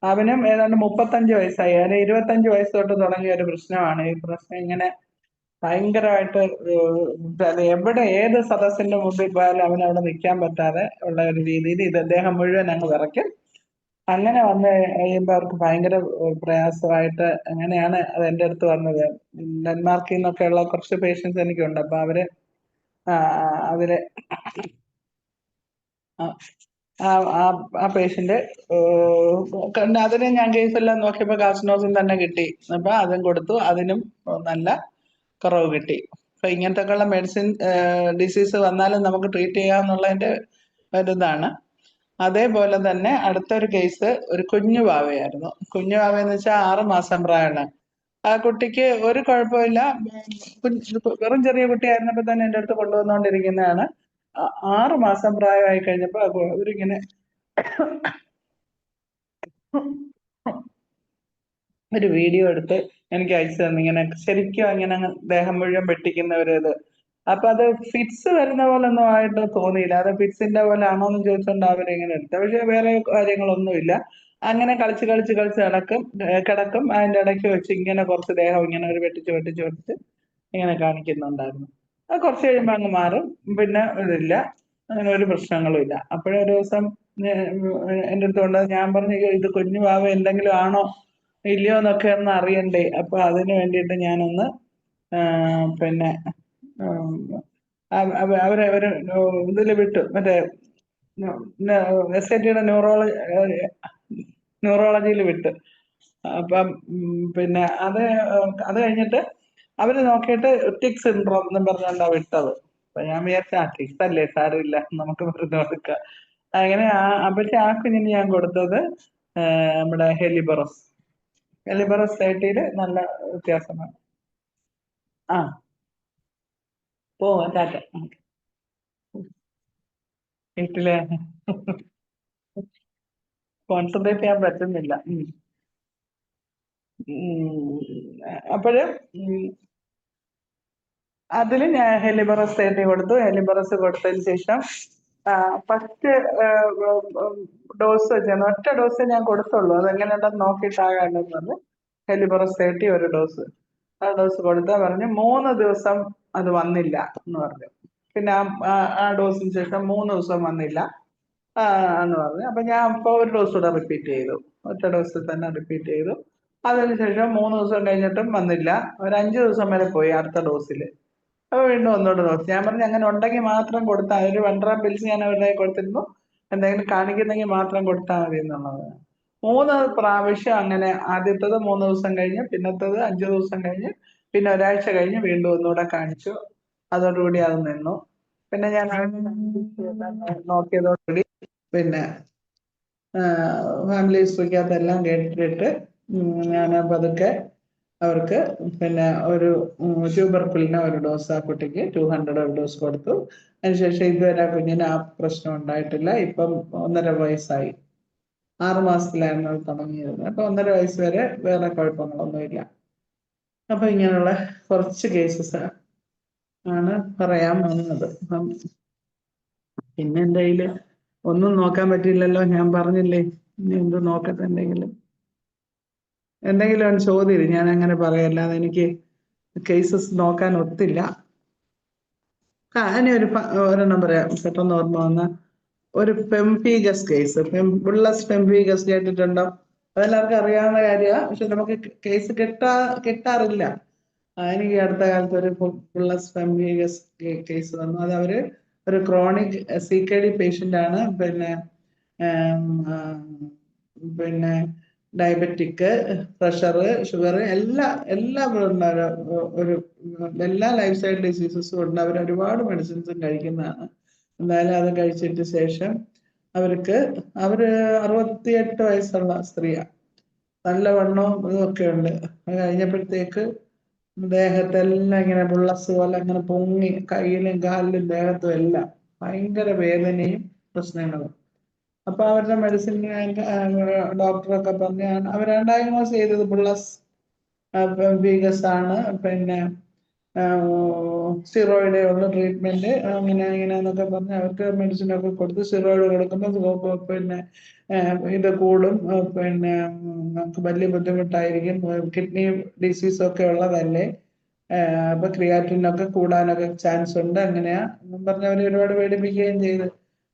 അവനും ഏതാണ്ട് 35 വയസ്സായി. അവന് 25 വയസ്സ് തൊട്ട് തുടങ്ങിയ ഒരു പ്രശ്നമാണ്. ഈ പ്രശ്നം ഇങ്ങനെ ഭയങ്കരമായിട്ട് എവിടെ ഏത് സദസ്സിന്റെ മുമ്പിൽ പോയാലും അവന് അവിടെ നിൽക്കാൻ പറ്റാതെ ഉള്ള ഒരു രീതിയിൽ ഇത് അദ്ദേഹം മുഴുവൻ അങ്ങ് വിറയ്ക്കും. അങ്ങനെ വന്ന് കഴിയുമ്പോൾ അവർക്ക് ഭയങ്കര പ്രയാസമായിട്ട് അങ്ങനെയാണ് അത് എൻ്റെ അടുത്ത് വന്നത്. ഡെൻമാർക്കിൽ നിന്നൊക്കെയുള്ള കുറച്ച് പേഷ്യൻസ് എനിക്കുണ്ട്. അപ്പൊ അവര് അതില് ആ പേഷ്യന്റ് അതിന് ഞാൻ കേസെല്ലാം നോക്കിയപ്പോൾ കാർസിനോസിൻ തന്നെ കിട്ടി. അപ്പൊ അതും കൊടുത്തു. അതിനും നല്ല കുറവ് കിട്ടി. അപ്പൊ ഇങ്ങനത്തെയൊക്കെയുള്ള മെഡിസിൻ ഡിസീസ് വന്നാലും നമുക്ക് ട്രീറ്റ് ചെയ്യാന്നുള്ളതിന്റെ ഒരിതാണ്. അതേപോലെ തന്നെ അടുത്തൊരു കേസ് ഒരു കുഞ്ഞു വാവയായിരുന്നു. കുഞ്ഞു വാവയെന്ന് വെച്ചാൽ 6 മാസം പ്രായമാണ്. ആ കുട്ടിക്ക് ഒരു കുഴപ്പമില്ല. വെറും ചെറിയ കുട്ടിയായിരുന്നപ്പോ തന്നെ എൻ്റെ അടുത്ത് കൊണ്ടുവന്നുകൊണ്ടിരിക്കുന്നതാണ്. 6 മാസം പ്രായമായി കഴിഞ്ഞപ്പോ അവരിങ്ങനെ ഒരു വീഡിയോ എടുത്ത് എനിക്ക് അയച്ചു തന്നു. ഇങ്ങനെ ശരിക്കും ഇങ്ങനെ അങ്ങ് ദേഹം മുഴുവൻ വെട്ടിക്കുന്ന ഒരു ഇത്. അപ്പൊ അത് ഫിറ്റ്സ് വരുന്ന പോലെ ഒന്നും ആയിട്ട് തോന്നിയില്ല. അത് ഫിറ്റ്സിന്റെ പോലെ ആണോ എന്ന് ചോദിച്ചോണ്ട് അവരിങ്ങനെ എടുത്തത്. പക്ഷെ വേറെ കാര്യങ്ങളൊന്നുമില്ല. അങ്ങനെ കളിച്ച് കളിച്ച് കളിച്ച് കിടക്കും. അതിന്റെ ഇടയ്ക്ക് വെച്ച് ഇങ്ങനെ കുറച്ച് ദേഹം ഇങ്ങനെ ഒരു വെട്ടിച്ച് ഇങ്ങനെ കാണിക്കുന്നുണ്ടായിരുന്നു. അത് കുറച്ച് കഴിയുമ്പോൾ അങ്ങ് മാറും. പിന്നെ ഇതില്ല, അങ്ങനെ ഒരു പ്രശ്നങ്ങളും ഇല്ല. അപ്പോഴൊരു ദിവസം എൻ്റെ അടുത്ത് കൊണ്ട് ഞാൻ പറഞ്ഞു, "അയ്യോ, ഇത് കുഞ്ഞു വാവ എന്തെങ്കിലും ആണോ ഇല്ലയോ എന്നൊക്കെ ഒന്ന് അറിയണ്ടേ." അപ്പൊ അതിന് വേണ്ടിയിട്ട് ഞാനൊന്ന് പിന്നെ അവരെ ഒരു ഇതിൽ വിട്ടു, മറ്റേ SIT ന്യൂറോളജിയിൽ വിട്ട്. അപ്പം പിന്നെ അത് കഴിഞ്ഞിട്ട് അവര് നോക്കിയിട്ട് ടിക് സിൻഡ്രോം എന്നും പറഞ്ഞാണ്ടാ വിട്ടത്. അപ്പൊ ഞാൻ വിചാരിച്ച ടിക്സ് അല്ലേ, സാരമില്ല, നമുക്ക് മരുന്ന് കൊടുക്കാം. അങ്ങനെ പക്ഷെ ആ കുഞ്ഞിന് ഞാൻ കൊടുത്തത് നമ്മുടെ ഹെലിബറസ് 30 നല്ല വ്യത്യാസമാണ്. ആ, പോവാ ടാറ്റ. വീട്ടിലെ കോൺസെൻട്രേറ്റ് ചെയ്യാൻ പറ്റുന്നില്ല. അപ്പോഴ് അതില് ഞാൻ ഹെലിബറസ് 30 കൊടുത്തു. ഹെലിബറസ് കൊടുത്തതിന് ശേഷം ഫസ്റ്റ് ഡോസ് ഒറ്റ ഡോസ് ഞാൻ കൊടുത്തുള്ളൂ. അത് എങ്ങനെയുണ്ടെന്ന് നോക്കിയിട്ടാകാമെന്ന് പറഞ്ഞ് ഹെലിബറസ് 30 ഒരു ഡോസ്. ആ ഡോസ് കൊടുത്താൽ പറഞ്ഞു 3 ദിവസം അത് വന്നില്ല എന്ന് പറഞ്ഞു. പിന്നെ ആ ഡോസിന് ശേഷം 3 ദിവസം വന്നില്ല എന്ന് പറഞ്ഞു. അപ്പൊ ഞാൻ ഇപ്പൊ ഒരു ഡോസ് കൂടെ റിപ്പീറ്റ് ചെയ്തു. ഒറ്റ ഡോസ് തന്നെ റിപ്പീറ്റ് ചെയ്തു. അതിനുശേഷം 3 ദിവസം കഴിഞ്ഞിട്ടും വന്നില്ല. ഒരു 5 ദിവസം വരെ പോയി അടുത്ത ഡോസില്. അപ്പൊ വീണ്ടും ഒന്നുകൂടെ ഡോസ്. ഞാൻ പറഞ്ഞു അങ്ങനെ ഉണ്ടെങ്കിൽ മാത്രം കൊടുത്താൽ, ഒരു 1 പിൽസ് ഞാൻ അവരുടെ കൊടുത്തിരുന്നു, എന്തെങ്കിലും കാണിക്കുന്നെങ്കിൽ മാത്രം കൊടുത്താൽ മതി എന്നുള്ളത്. 3 പ്രാവശ്യം അങ്ങനെ. ആദ്യത്തത് 3 ദിവസം കഴിഞ്ഞ്, പിന്നത്തത് 5 ദിവസം കഴിഞ്ഞ്, പിന്നെ ഒരാഴ്ച കഴിഞ്ഞ് വീണ്ടും ഒന്നുകൂടെ കാണിച്ചു. അതോടുകൂടി അത് നിന്നു. പിന്നെ ഞാൻ നോക്കിയതോടുകൂടി പിന്നെ ഫാമിലി ഹിസ്റ്ററിക്കകത്ത് എല്ലാം കേട്ടിട്ട് ഞാൻ പതുക്കെ അവർക്ക് പിന്നെ ഒരു ട്യൂബർക്കുലിന് ഒരു ഡോസ്, ആ കുട്ടിക്ക് 200 ഒരു ഡോസ് കൊടുത്തു. അതിനുശേഷം ഇതുവരെ ആ കുഞ്ഞിന് ആ പ്രശ്നം ഉണ്ടായിട്ടില്ല. ഇപ്പം 1.5 വയസ്സായി. 6 മാസത്തിലായിരുന്നു അത് തുടങ്ങിയത്. അപ്പൊ 1.5 വയസ്സ് വരെ വേറെ കുഴപ്പങ്ങളൊന്നുമില്ല. അപ്പൊ ഇങ്ങനെയുള്ള കുറച്ച് കേസസ് ആണ് പറയാൻ വന്നത്. അപ്പം പിന്നെ എന്തെങ്കിലും ഒന്നും നോക്കാൻ പറ്റില്ലല്ലോ, ഞാൻ പറഞ്ഞില്ലേ. ഇനി എന്ത് നോക്കട്ടെ, എന്തെങ്കിലും ചോദ്യം. ഞാൻ അങ്ങനെ പറയല്ലാതെ എനിക്ക് കേസസ് നോക്കാൻ ഒത്തില്ല. ഇനി ഒരെണ്ണം പറയാം, പെട്ടെന്ന് ഓർമ്മ വന്ന ഒരു പെംഫീഗസ് കേസ്. ബുള്ളസ് പെംഫീഗസ് കേട്ടിട്ടുണ്ടോ? അതെല്ലാവർക്കും അറിയാവുന്ന കാര്യമാണ്. പക്ഷെ നമുക്ക് കേസ് കിട്ടാറില്ല. എനിക്ക് അടുത്ത കാലത്ത് ഒരു ബുള്ളസ് പെംഫീഗസ് കേസ് വന്നു. അത് അവര് ഒരു ക്രോണിക് CKD പേഷ്യന്റ് ആണ്. പിന്നെ ഡയബറ്റിക്, പ്രഷർ, ഷുഗർ, എല്ലാം ഒരു എല്ലാ ലൈഫ് സ്റ്റൈൽ ഡിസീസസും ഉണ്ട്. അവർ ഒരുപാട് മെഡിസിൻസും കഴിക്കുന്നതാണ്. എന്തായാലും അത് കഴിച്ചിട്ട് ശേഷം അവര് 68 വയസ്സുള്ള സ്ത്രീയാണ്. നല്ല വണ്ണവും ഇതൊക്കെ ഉണ്ട്. അത് കഴിഞ്ഞപ്പോഴത്തേക്ക് ദേഹത്തെല്ലാം ഇങ്ങനെ ബുള്ളസ് പോലെ അങ്ങനെ പൊങ്ങി, കയ്യിലും കാലിലും ദേഹത്തും എല്ലാം ഭയങ്കര വേദനയും പ്രശ്നങ്ങളും. അപ്പൊ അവരുടെ മെഡിസിൻ ഡോക്ടറൊക്കെ പറഞ്ഞാണ് അവർ ഡയഗ്നോസ് ചെയ്തത് ബുള്ളസ് പെംഫീഗസ് ആണ്. പിന്നെ സ്റ്റിറോയിഡ് ഉള്ള ട്രീറ്റ്മെന്റ് അങ്ങനെന്നൊക്കെ പറഞ്ഞ് അവർക്ക് മെഡിസിൻ ഒക്കെ കൊടുത്ത്, സ്റ്റിറോയിഡ് കൊടുക്കുമ്പോൾ പിന്നെ ഇത് കൂടും, പിന്നെ നമുക്ക് വലിയ ബുദ്ധിമുട്ടായിരിക്കും, കിഡ്നി ഡിസീസ് ഒക്കെ ഉള്ളതല്ലേ, അപ്പൊ ക്രിയാറ്റിനൊക്കെ കൂടാനൊക്കെ ചാൻസ് ഉണ്ട്, അങ്ങനെയാ പറഞ്ഞ് അവര് ഒരുപാട് പേടിപ്പിക്കുകയും ചെയ്ത്.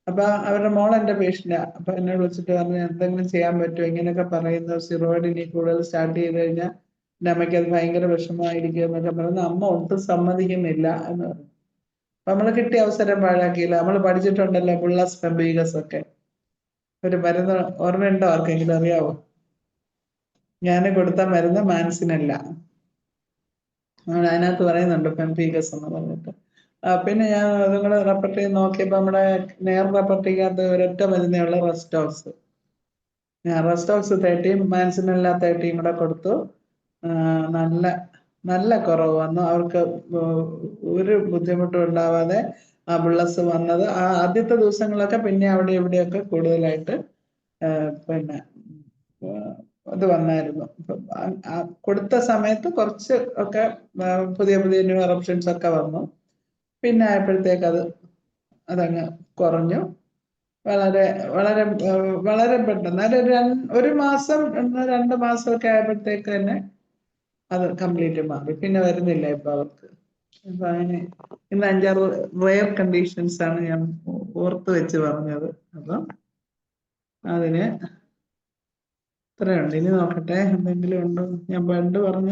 അപ്പൊ അവരുടെ മോൾ എന്റെ പേഷ്യന്റാ. അപ്പൊ എന്നെ വിളിച്ചിട്ട് പറഞ്ഞു എന്തെങ്കിലും ചെയ്യാൻ പറ്റുമോ, ഇങ്ങനെയൊക്കെ പറയുന്നു, സ്റ്റിറോയിഡ് ഇനി കൂടുതൽ സ്റ്റാർട്ട് ചെയ്ത് കഴിഞ്ഞാൽ എന്റെ അമ്മയ്ക്ക് അത് ഭയങ്കര വിഷമമായിരിക്കും എന്നൊക്കെ പറയുന്നു. അമ്മ ഒട്ടും സമ്മതിക്കുന്നില്ല എന്ന് പറഞ്ഞു. നമ്മള് കിട്ടിയ അവസരം പാഴാക്കിയില്ല. നമ്മൾ പഠിച്ചിട്ടുണ്ടല്ലോ ബുള്ളസ് പെംഫീഗസ് ഒക്കെ. ഒരു മരുന്ന് ഓർമ്മയുണ്ടോ? ആർക്കെങ്കിലും അറിയാവോ? ഞാൻ കൊടുത്ത മരുന്ന് മാൻസിനല്ല. അതിനകത്ത് പറയുന്നുണ്ട് പെംഫീഗസ് എന്ന് പറഞ്ഞിട്ട്. പിന്നെ ഞാൻ നിങ്ങള് റെപ്പർട്ടി നോക്കിയപ്പോ നമ്മുടെ നെയർ റെപ്പർട്ടിക്കകത്ത് ഒരൊറ്റ മരുന്നേ ഉള്ള റെസ്റ്റോക്സ്. റെസ്റ്റോക്സ് 30, മാൻസിനല്ല 30 കൂടെ കൊടുത്തു. നല്ല കുറവ് വന്നു. അവർക്ക് ഒരു ബുദ്ധിമുട്ടും ഉണ്ടാവാതെ ആ ബുള്ളസ് വന്നത് ആദ്യത്തെ ദിവസങ്ങളൊക്കെ, പിന്നെ അവിടെ ഇവിടെയൊക്കെ കൂടുതലായിട്ട് പിന്നെ ഇത് വന്നായിരുന്നു. കൊടുത്ത സമയത്ത് കുറച്ച് ഒക്കെ പുതിയ പുതിയ ന്യൂ എറപ്ഷൻസ് ഒക്കെ വന്നു. പിന്നെ ആയപ്പോഴത്തേക്ക് അതങ്ങ് കുറഞ്ഞു. വളരെ വളരെ വളരെ പെട്ടെന്ന് ഒരു മാസം 2 മാസമൊക്കെ ആയപ്പോഴത്തേക്ക് തന്നെ അത് കംപ്ലീറ്റ് മാറി. പിന്നെ വരുന്നില്ല ഇപ്പൊ അവർക്ക്. അപ്പൊ അങ്ങനെ ഇന്ന് 5-6 റെയർ കണ്ടീഷൻസ് ആണ് ഞാൻ ഓർത്ത് വെച്ച് പറഞ്ഞത്. അപ്പൊ അതിന് ഇത്രയുണ്ട്. ഇനി നോക്കട്ടെ എന്തെങ്കിലും ഉണ്ടോ. ഞാൻ പണ്ട് പറഞ്ഞ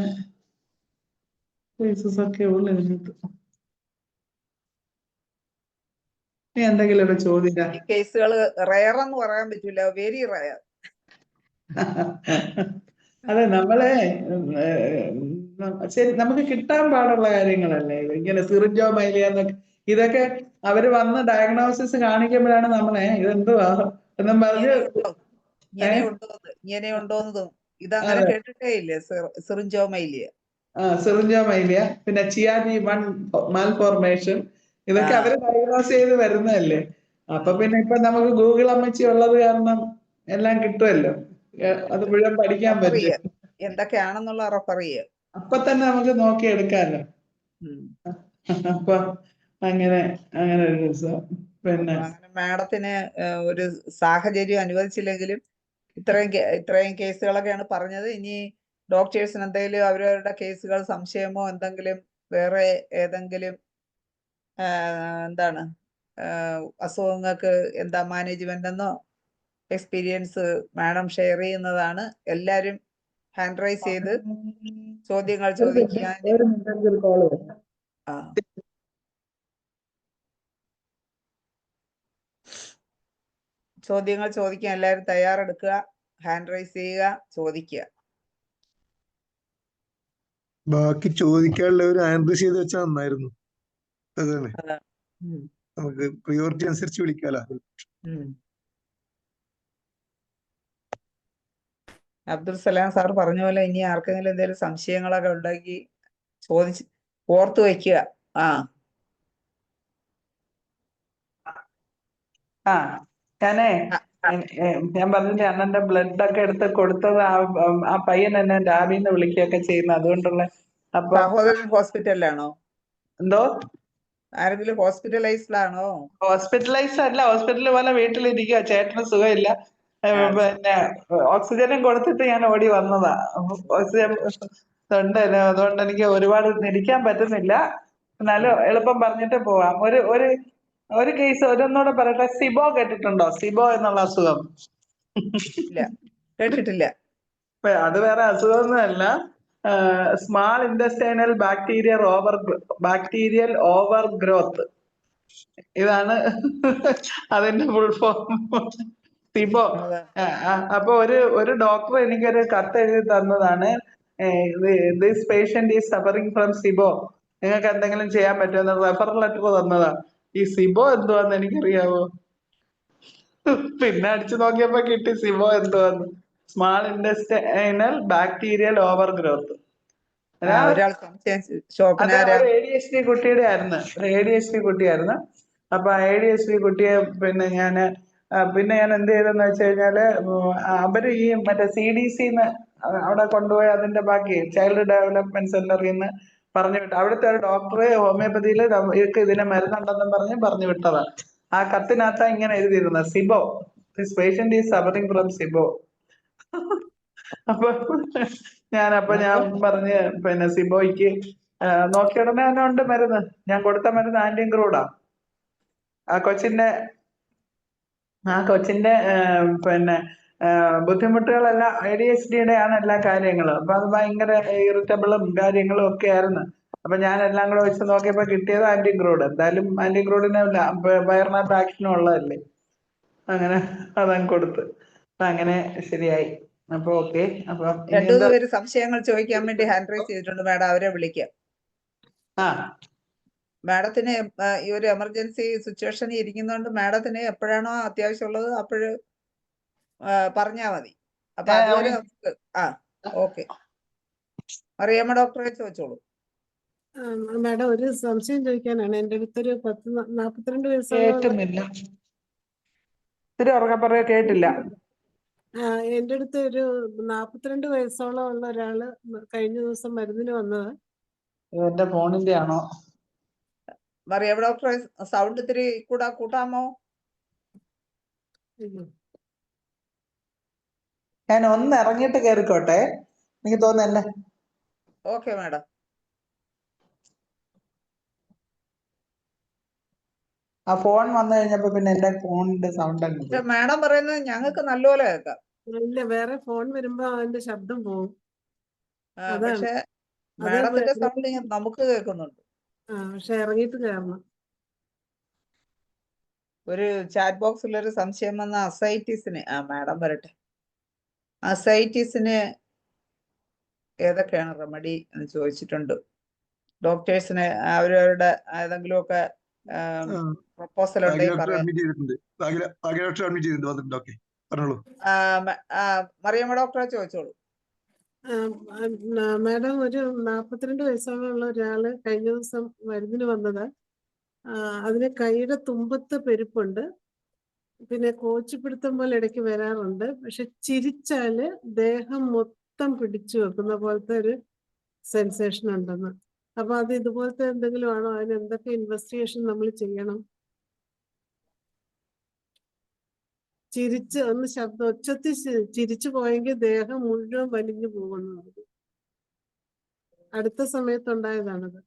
കേസസ് ഒക്കെ ഉള്ളു ഇതിനകത്ത്. ഇനി എന്തെങ്കിലും ഒരു ചോദ്യം. കേസുകൾ റയർ എന്ന് പറയാൻ പറ്റില്ല, വെരി റയർ. അതെ, നമ്മളെ ശരി, നമുക്ക് കിട്ടാൻ പാടുള്ള കാര്യങ്ങളല്ലേ ഇങ്ങനെ സിറിഞ്ചോമൈലിയ എന്നൊക്കെ. ഇതൊക്കെ അവര് വന്ന് ഡയഗ്നോസിസ് കാണിക്കുമ്പോഴാണ് നമ്മളെ ഇതെന്തുവാ എന്നും പറഞ്ഞ് ഇങ്ങനെ ഉണ്ടോന്ന് ഇതങ്ങനെ കേട്ടിട്ടേ ഇല്ലേ സിറിഞ്ചോമൈലിയ. സിറിഞ്ചോമൈലിയ, പിന്നെ ചിയാജി-1 മാൽഫോർമേഷൻ, ഇതൊക്കെ അവര് ഡയഗ്നോസ് ചെയ്ത് വരുന്നതല്ലേ. അപ്പൊ പിന്നെ ഇപ്പൊ നമുക്ക് ഗൂഗിൾ അമ്മച്ചി ഉള്ളത് കാരണം എല്ലാം കിട്ടുമല്ലോ. അത് മുഴുവൻ പഠിക്കാൻ പറ്റും. എന്തൊക്കെയാണെന്നുള്ള റെഫർ ചെയ്യുക. അപ്പൊ തന്നെ നമുക്ക് നോക്കിയെടുക്കാമല്ലോ. അപ്പൊ അങ്ങനെ ഒരു ദിവസം പിന്നെ മാഡത്തിന് ഒരു സാഹചര്യം അനുവദിച്ചില്ലെങ്കിലും ഇത്രയും കേസുകളൊക്കെയാണ് പറഞ്ഞത്. ഇനി ഡോക്ടേഴ്സിന് എന്തെങ്കിലും അവരവരുടെ കേസുകൾ സംശയമോ എന്തെങ്കിലും വേറെ ഏതെങ്കിലും എന്താണ് അസുഖങ്ങൾക്ക് എന്താ മാനേജ്മെന്റ് എന്നോ എക്സ്പീരിയൻസ് മാഡം ഷെയർ ചെയ്യുന്നതാണ്. എല്ലാരും ഹാൻഡ് റൈസ് ചെയ്ത് ചോദ്യങ്ങൾ ചോദിക്കാൻ എല്ലാവരും തയ്യാറെടുക്കുക. ഹാൻഡ് റൈസ് ചെയ്യുക, ചോദിക്കുക. ബാക്കി ചോദിക്കാനുള്ളവർ ഹാൻഡ് റൈസ് ചെയ്ത് വെച്ചാൽ നന്നായിരുന്നു. അതന്നെ, നമുക്ക് പ്രിയോറിറ്റി അനുസരിച്ച് വിളിക്കാലോ. അബ്ദുൽ സലാം സാർ പറഞ്ഞ പോലെ ഇനി ആർക്കെങ്കിലും എന്തെങ്കിലും സംശയങ്ങളൊക്കെ ഉണ്ടെങ്കിൽ ചോദിച്ച് ഓർത്തു വെക്കുക. ഞാൻ പറഞ്ഞില്ലേ അണ്ണന്റെ ബ്ലഡ് ഒക്കെ എടുത്ത് കൊടുത്തത് ആ പയ്യൻ എന്നെ ലാബിന്ന് വിളിക്കുകയൊക്കെ ചെയ്യുന്നു. അതുകൊണ്ടുള്ള സഹോദരൻ ഹോസ്പിറ്റലിലാണോ? എന്തോ ആരെങ്കിലും ഹോസ്പിറ്റലൈസ്ഡാണോ? ഹോസ്പിറ്റലൈസ്ഡ് അല്ല, ഹോസ്പിറ്റലിൽ പോലെ വീട്ടിലിരിക്കുക. ചേട്ടന് സുഖമില്ല. പിന്നെ ഓക്സിജനും കൊടുത്തിട്ട് ഞാൻ ഓടി വന്നതാ. ഓക്സിജൻ ഉണ്ട്, അതുകൊണ്ട് എനിക്ക് ഒരുപാട് ഇരിക്കാൻ പറ്റുന്നില്ല. എന്നാലും എളുപ്പം പറഞ്ഞിട്ട് പോവാം. ഒരു കേസ് ഒന്നൂടെ പറയട്ടെ. സിബോ കേട്ടിട്ടുണ്ടോ? സിബോ എന്നുള്ള അസുഖം കേട്ടിട്ടില്ല. അത് വേറെ അസുഖമൊന്നുമല്ല. Small intestinal bacterial overgrowth. ഇതാണ് അതിന്റെ ഫുൾ ഫോം. സിബോ. അപ്പൊ ഒരു ഡോക്ടർ എനിക്കൊരു കത്ത് എഴുതി തന്നതാണ്. This patient is suffering from സിബോ, നിങ്ങൾക്ക് എന്തെങ്കിലും ചെയ്യാൻ പറ്റുമെന്ന് റെഫറൽ ലെറ്റർ തന്നതാ. ഈ സിബോ എന്തുവാന്ന് എനിക്കറിയാവോ? പിന്നെ അടിച്ചു നോക്കിയപ്പോ കിട്ടി സിബോ എന്തുവാന്ന്. Small intestinal bacterial overgrowth. ഒരു ADHD കുട്ടിയായിരുന്നു. അപ്പൊ ADHD കുട്ടിയെ പിന്നെ ഞാൻ എന്ത് ചെയ്തെന്ന് വെച്ച് കഴിഞ്ഞാല് അവര് ഈ മറ്റേ CDC-ന്ന് അവിടെ കൊണ്ടുപോയി അതിന്റെ ബാക്കി ചൈൽഡ് ഡെവലപ്മെന്റ് സെന്ററിൽ നിന്ന് പറഞ്ഞു വിട്ടു. അവിടുത്തെ ഒരു ഡോക്ടറെ ഹോമിയോപ്പതിയിൽ ഇതിനെ മരുന്നുണ്ടെന്നും പറഞ്ഞു വിട്ടതാ. ആ കത്തിനകത്താ ഇങ്ങനെ എഴുതിയിരുന്നത്, SIBO, this patient is suffering from SIBO. അപ്പൊ ഞാൻ പറഞ്ഞ് പിന്നെ സിബോയ്ക്ക് നോക്കിയ ഉടനെ തന്നെ ഉണ്ട് മരുന്ന്. ഞാൻ കൊടുത്ത മരുന്ന് ആന്റിഗ്രൂഡാ. ആ കൊച്ചിന്റെ പിന്നെ ബുദ്ധിമുട്ടുകളെല്ലാം ADHD-യുടെ ആണ് എല്ലാ കാര്യങ്ങളും. അപ്പൊ അത് ഭയങ്കര ഇറിറ്റബിളും കാര്യങ്ങളും ഒക്കെ ആയിരുന്നു. അപ്പൊ ഞാൻ എല്ലാം കൂടെ വെച്ച് നോക്കിയപ്പോ കിട്ടിയത് ആന്റിഗ്രൂഡ്. എന്തായാലും ആന്റിഗ്രൂഡിന് വയറിനകത്ത് ആക്ഷനും ഉള്ളതല്ലേ. അങ്ങനെ അതങ്ങ് കൊടുത്ത് അങ്ങനെ ശരിയായി. അപ്പൊ ഓക്കെ. അപ്പൊ 2 പേര് സംശയങ്ങൾ ചോദിക്കാൻ വേണ്ടി ഹാൻഡ് റൈസ് ചെയ്തിട്ടുണ്ട്. മാഡം അവരെ വിളിക്കാം. മാഡത്തിന് ഈ ഒരു എമർജൻസി സിറ്റുവേഷനിൽ ഇരിക്കുന്നതുകൊണ്ട് മാഡത്തിന് എപ്പോഴാണോ അത്യാവശ്യമുള്ളത് അപ്പോഴ് പറഞ്ഞാൽ മതി. അപ്പൊ അതുവരെ നമുക്ക് ഓക്കെ. അറിയാമോ ഡോക്ടറെ? ചോദിച്ചോളൂ. മാഡം, ഒരു സംശയം ചോദിക്കാനാണ്. എന്റെ അടുത്തൊരു 42 വയസ്സുള്ള കേട്ടില്ല. എൻ്റെ അടുത്ത് ഒരു 42 വയസ്സോളം ഉള്ള ഒരാള് കഴിഞ്ഞ ദിവസം മരുന്നിന് വന്നത്. എന്റെ ഫോണിന്റെ ആണോ? മറിയം ഡോക്ടറെ സൗണ്ട് ഇത്തിരി കൂട്ടാമോ? ഞാൻ ഒന്ന് ഇറങ്ങിയിട്ട് കയറിക്കോട്ടെ, എനിക്ക് തോന്നുന്നല്ലേ. Okay madam. ആ ഫോൺ വന്നു കഴിഞ്ഞപ്പോ പിന്നെ എന്റെ ഫോണിന്റെ സൗണ്ട് അങ്ങ് പക്ഷെ പോയി. മാഡം പറയുന്നത് ഞങ്ങൾക്ക് നല്ലപോലെ കേൾക്കാം. ഇല്ല, വേറെ ഫോൺ വരുമ്പോ അതിന്റെ ശബ്ദം പോകും. അതാണ്. പക്ഷെ അത് മാഡത്തിന്റെ സൗണ്ട് നമുക്ക് കേൾക്കുന്നുണ്ട്. പക്ഷെ ഇറങ്ങിയിട്ട് കയറണം. ഒരു ചാറ്റ് ബോക്സിൽ ഒരു സംശയം വന്ന അസൈറ്റിസിന് മാഡം വരട്ടെ. അസൈറ്റിസിന് ഏതൊക്കെയാണ് റെമഡി എന്ന് ചോദിച്ചിട്ടുണ്ട്. ഡോക്ടേഴ്സിന് അവരവരുടെ ഏതെങ്കിലുമൊക്കെ പ്രപ്പോസൽ ഉണ്ടെങ്കിൽ പറയാം. ഡോക്ടർ അഡ്മിറ്റ് ചെയ്തിട്ടുണ്ട്. ഓക്കെ, പറഞ്ഞോളൂ. മറിയമ്മ ഡോക്ടറെ ചോദിച്ചോളൂ. മാഡം, ഒരു 42 വയസ്സുള്ള ഒരാള് കഴിഞ്ഞ ദിവസം മരുന്നിന് വന്നത്. അതിന് കൈയുടെ തുമ്പത്ത് പെരുപ്പുണ്ട്, പിന്നെ കോച്ചിപ്പിടുത്തം പോലെ ഇടയ്ക്ക് വരാറുണ്ട്. പക്ഷെ ചിരിച്ചാല് ദേഹം മൊത്തം പിടിച്ചു വെക്കുന്ന പോലത്തെ ഒരു സെൻസേഷൻ ഉണ്ടെന്ന്. അപ്പൊ അത് ഇതുപോലത്തെ എന്തെങ്കിലും ആണോ? അതിന് എന്തൊക്കെ ഇൻവെസ്റ്റിഗേഷൻ നമ്മൾ ചെയ്യണം? ചിരിച്ച് ഒന്ന് ശബ്ദം ഒച്ചത്തിൽ ചിരിച്ചു പോയെങ്കിൽ ദേഹം മുഴുവൻ വലിഞ്ഞു പോകുന്നു. അടുത്ത സമയത്തുണ്ടായതാണത്.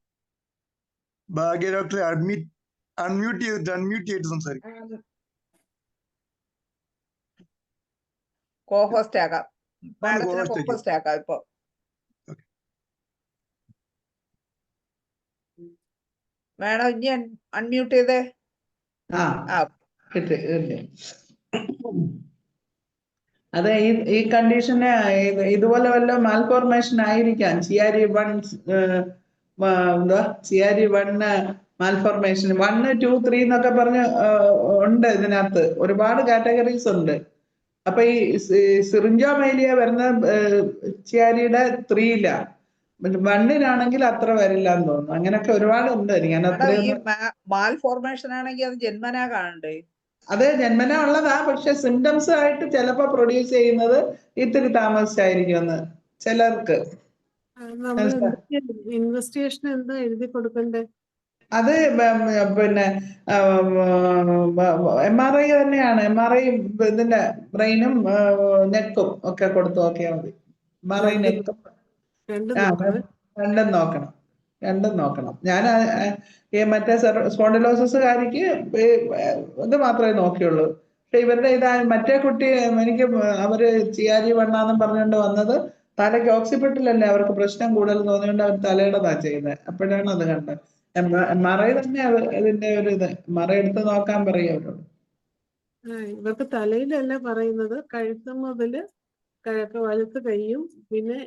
ഭാഗ്യ ഡോക്ടറെ അൺമ്യൂട്ട് ചെയ്തിട്ട് സംസാരിക്കും. കോഹോസ്റ്റ് ആക്കാം മാഡത്തിന്, കോഹോസ്റ്റ് ആക്കാം ഇപ്പൊ. മാഡം ഇനി അൺമ്യൂട്ട് ചെയ്തേ. അതെ, ഈ കണ്ടീഷന് ഇതുപോലെ വല്ല മാൽഫോർമേഷൻ ആയിരിക്കാം. CRE1 മാൽഫോർമേഷൻ 1, 2, 3 എന്നൊക്കെ പറഞ്ഞ് ഉണ്ട്. ഇതിനകത്ത് ഒരുപാട് കാറ്റഗറീസ് ഉണ്ട്. അപ്പൊ ഈ സിറിഞ്ചോമേലിയ വരുന്ന CRE-യുടെ 3-ലാ, 1-നാണെങ്കിൽ അത്ര വരില്ല എന്ന് തോന്നുന്നു. അങ്ങനെയൊക്കെ ഒരുപാട് ഉണ്ട്. ഞാൻ മാൽഫോർമേഷൻ ആണെങ്കിൽ അത് ജന്മനാ കാണണ്ടേ? അതെ, ജന്മന ഉള്ളതാ. പക്ഷെ സിംറ്റംസ് ആയിട്ട് ചിലപ്പോ പ്രൊഡ്യൂസ് ചെയ്യുന്നത് ഇത്തിരി താമസിച്ചായിരിക്കുമെന്ന് ചിലർക്ക്. ഇൻവെസ്റ്റിഗേഷൻ എന്താ എഴുതി കൊടുക്കണ്ടേ? അത് പിന്നെ MRI തന്നെയാണ്. MRI ഇതിന്റെ ബ്രെയിനും നെക്കും ഒക്കെ കൊടുത്തു നോക്കിയാൽ മതി. MRI നെക്കും രണ്ടും നോക്കണം. ഞാൻ ഈ മറ്റേ സ്പോണ്ടിലോസിസുകാരിക്ക് ഇത് മാത്രമേ നോക്കിയുള്ളൂ. പക്ഷെ ഇവരുടെ മറ്റേ കുട്ടി എനിക്ക് അവര് CRE1 പറഞ്ഞുകൊണ്ട് വന്നത് തലയ്ക്ക് ഓക്സിപിറ്റലല്ലേ അവർക്ക് പ്രശ്നം കൂടുതൽ തോന്നിയോണ്ട് അവർ തലയുടെതാ ചെയ്യുന്നത്. അപ്പോഴാണ് അത് കണ്ടത്. MRI തന്നെ ഇതിന്റെ ഒരു ഇത്. MRI എടുത്ത് നോക്കാൻ പറയും അവരോട്. ഇവർക്ക് തലയിലല്ല പറയുന്നത്, കഴുത്ത് മുതല് വലത്ത് കൈയും, പിന്നെ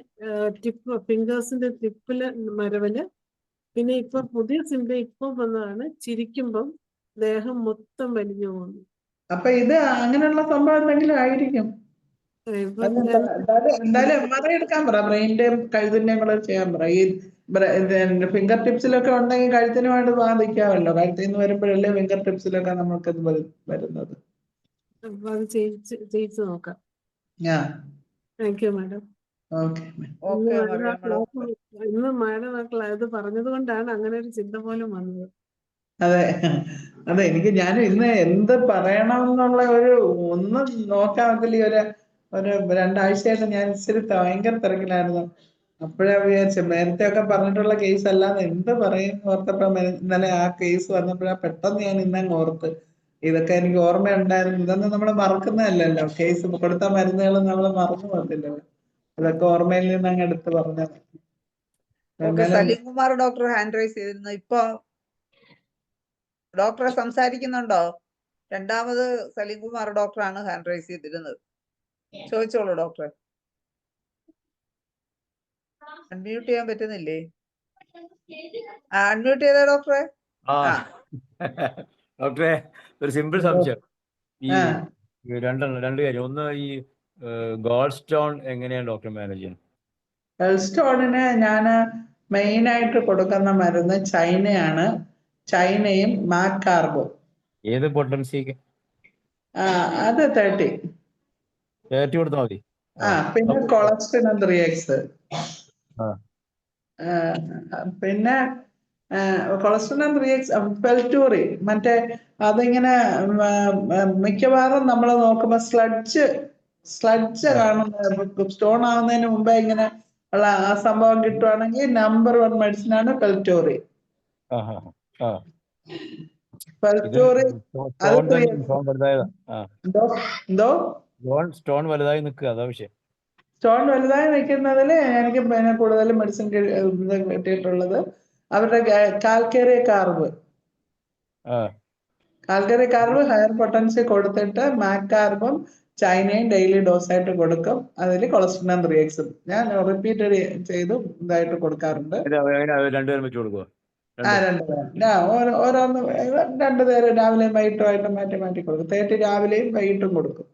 ഫിംഗേഴ്സിന്റെ ടിപ്പില് മരവല്, പിന്നെ ഇപ്പൊ പുതിയ സിംറ്റം ഇപ്പൊ വന്നതാണ് ചിരിക്കുമ്പം ദേഹം മൊത്തം വലിഞ്ഞു പോകുന്നു. അപ്പൊ ഇത് അങ്ങനെയുള്ള സംഭവം എന്തെങ്കിലും ആയിരിക്കും. എന്തായാലും MRI എടുക്കാൻ പറ. ബ്രെയിനിന്റെയും കഴുത്തിന്റെയും കൂടെ ചെയ്യാൻ പറ. ഈ ഫിംഗർ ടിപ്സിലൊക്കെ ഉണ്ടെങ്കിൽ കഴുത്തിനുമായിട്ട് ബാധിക്കാമല്ലോ. കഴുത്തിൽ നിന്ന് വരുമ്പോഴല്ലേ ഫിംഗർ ടിപ്സിലൊക്കെ നമുക്കത് വരുന്നത്. അത് ചെയ്യിച്ചു നോക്കാം. Thank you madam. ഇന്ന് മാഡം ഇത് പറഞ്ഞത് കൊണ്ടാണ് അങ്ങനെ ഒരു ചിന്ത പോലും വന്നത്. അതെ, ഞാൻ ഇന്ന് എന്ത് പറയണമെന്നുള്ള ഒന്നും നോക്കാൻ പറ്റില്ല. ഒരു 2 ആഴ്ചയായിട്ട് ഞാൻ ഭയങ്കര തിരക്കിലായിരുന്നു. അപ്പോഴാ വിചാരിച്ചു, നേരത്തെ ഒക്കെ പറഞ്ഞിട്ടുള്ള കേസ് അല്ലാതെ എന്ത് പറയും ഓർത്തപ്പോ ഇന്നലെ ആ കേസ് വന്നപ്പോഴാ പെട്ടെന്ന് ഞാൻ ഇന്നങ്ങ് ഓർത്ത്. ഇതൊക്കെ എനിക്ക് ഓർമ്മയുണ്ടായിരുന്നു. ഇതൊന്നും നമ്മൾ മറക്കുന്നതല്ലല്ലോ. കേസ് കൊടുത്ത മരുന്നുകൾ നമ്മൾ മറന്നു പോകത്തില്ലല്ലോ. അതൊക്കെ ഓർമ്മയിൽ നിന്ന് അങ്ങ് എടുത്ത് പറഞ്ഞത്. Salim Kumar doctor hand raise ചെയ്തിരുന്നു. ഇപ്പൊ ഡോക്ടറെ സംസാരിക്കുന്നുണ്ടോ? രണ്ടാമത് സലീം കുമാർ ഡോക്ടറാണ് ഹാൻഡ് റൈസ് ചെയ്തിരുന്നത്. ചോദിച്ചോളൂ ഡോക്ടറെ. അൺമ്യൂട്ട് ചെയ്യാൻ പറ്റുന്നില്ലേ? അൺമ്യൂട്ട് ചെയ്തേ ഡോക്ടറെ. ഡോക്ടറെ, ഒരു സിമ്പിൾ സംശയം. ഈ രണ്ട് കാര്യം. ഒന്ന്, ഈ ഗോൾ സ്റ്റോൺ എങ്ങനെയാണ് ഡോക്ടർ മാനേജ് ചെയ്യുന്നത്? ഗോൾ സ്റ്റോണിന് ഞാൻ മെയിൻ ആയിട്ട് കൊടുക്കുന്ന മരുന്ന് ചൈനയും മാക്കാർബും. ഏത് പൊട്ടൻസിക്ക്? അത് 30. കയറ്റി കൊടുത്താൽ മതി. പിന്നെ കൊളസ്ട്രിനം 3x. ആ. പിന്നെ കൊളസ്ട്രിനം 3x, പെൽറ്റൂറി മറ്റേ അതിങ്ങനെ മിക്കവാറും നമ്മൾ നോക്കുമ്പോ സ്ലഡ്ജ് കാണുന്ന സ്റ്റോൺ ആവുന്നതിന് മുമ്പേ ഇങ്ങനെ ഉള്ള ആ സംഭവം കിട്ടുവാണെങ്കിൽ നമ്പർ 1 മെഡിസിൻ ആണ് പെൽറ്റൂറി. പെൽറ്റൂറി സ്റ്റോൺ വലുതായി നിൽക്കുക, അതാ വിഷയം. സ്റ്റോൺ വലുതായി നിൽക്കുന്നതിൽ എനിക്ക് പിന്നെ കൂടുതലും മെഡിസിൻ കിട്ടിയിട്ടുള്ളത് അവരുടെ കാൽക്കേറിയ കാർവ് ഹയർ പൊട്ടൻസി കൊടുത്തിട്ട് മാക്കാർബും ചൈനയും ഡെയിലി ഡോസ് ആയിട്ട് കൊടുക്കും. അതിൽ കൊളസ്ട്രിനം 3x ഞാൻ റിപ്പീറ്റഡ് ചെയ്ത് ഇതായിട്ട് കൊടുക്കാറുണ്ട്. രണ്ടുപേരും വെച്ച് കൊടുക്കുക. ഓരോന്ന് 2 നേരം രാവിലെയും വൈകിട്ടുമായിട്ട് മാറ്റി മാറ്റി കൊടുക്കും. 30 രാവിലെയും വൈകിട്ടും കൊടുക്കും.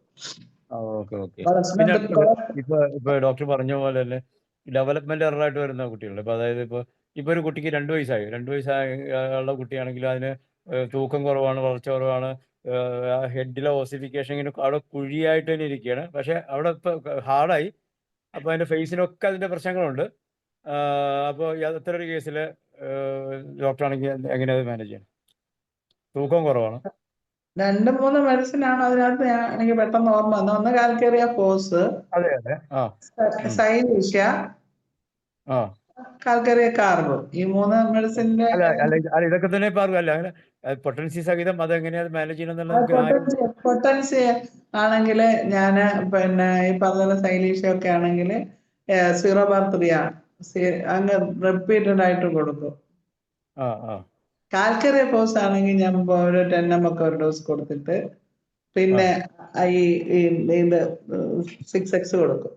ഇപ്പൊ ഡോക്ടർ പറഞ്ഞ പോലെ തന്നെ ഡെവലപ്മെന്റ് എററായിട്ട് വരുന്ന കുട്ടികളുണ്ട്. ഇപ്പൊ അതായത് ഇപ്പൊ ഒരു കുട്ടിക്ക് 2 വയസ്സായി, 2 വയസ്സായുള്ള കുട്ടിയാണെങ്കിൽ അതിന് തൂക്കം കുറവാണ്, വളർച്ച കുറവാണ്, ഹെഡിലെ ഓസിഫിക്കേഷൻ ഇങ്ങനെ അവിടെ കുഴിയായിട്ട് തന്നെ ഇരിക്കുകയാണ്. പക്ഷെ അവിടെ ഇപ്പൊ ഹാർഡായി. അപ്പൊ അതിന്റെ ഫേസിനൊക്കെ അതിന്റെ പ്രശ്നങ്ങളുണ്ട്. അപ്പോൾ അത്ര ഒരു കേസിൽ ഡോക്ടറാണെങ്കിൽ എങ്ങനെ അത് മാനേജ് ചെയ്യണം? തൂക്കം കുറവാണ്. 2-3 മെഡിസിൻ ആണ് അതിനകത്ത് എനിക്ക് പെട്ടെന്ന് ഓർമ്മ വന്നു. ഒന്ന് കാൽക്കേറിയ ഫോസ്, സൈലീഷ്യ, കാൽക്കേറിയ കാർബ്. ഈ 3 മെഡിസിന്റെ ഇതൊക്കെ തന്നെ അല്ല പൊട്ടൻസി സഹിതം അതെങ്ങനെയാ മാനേജ് ചെയ്യണം? പൊട്ടൻസി ആണെങ്കിൽ ഞാന് പിന്നെ ഈ പറഞ്ഞ സൈലീഷ്യ ഒക്കെ ആണെങ്കിൽ 0/3 അങ്ങ് റിപ്പീറ്റഡ് ആയിട്ട് കൊടുക്കും. കാൽക്കേറിയ ഫോസ് ആണെങ്കിൽ ഞാൻ ഒരു 10 ഒക്കെ ഒരു ഡോസ് കൊടുത്തിട്ട് പിന്നെ ഇത് 6x കൊടുക്കും.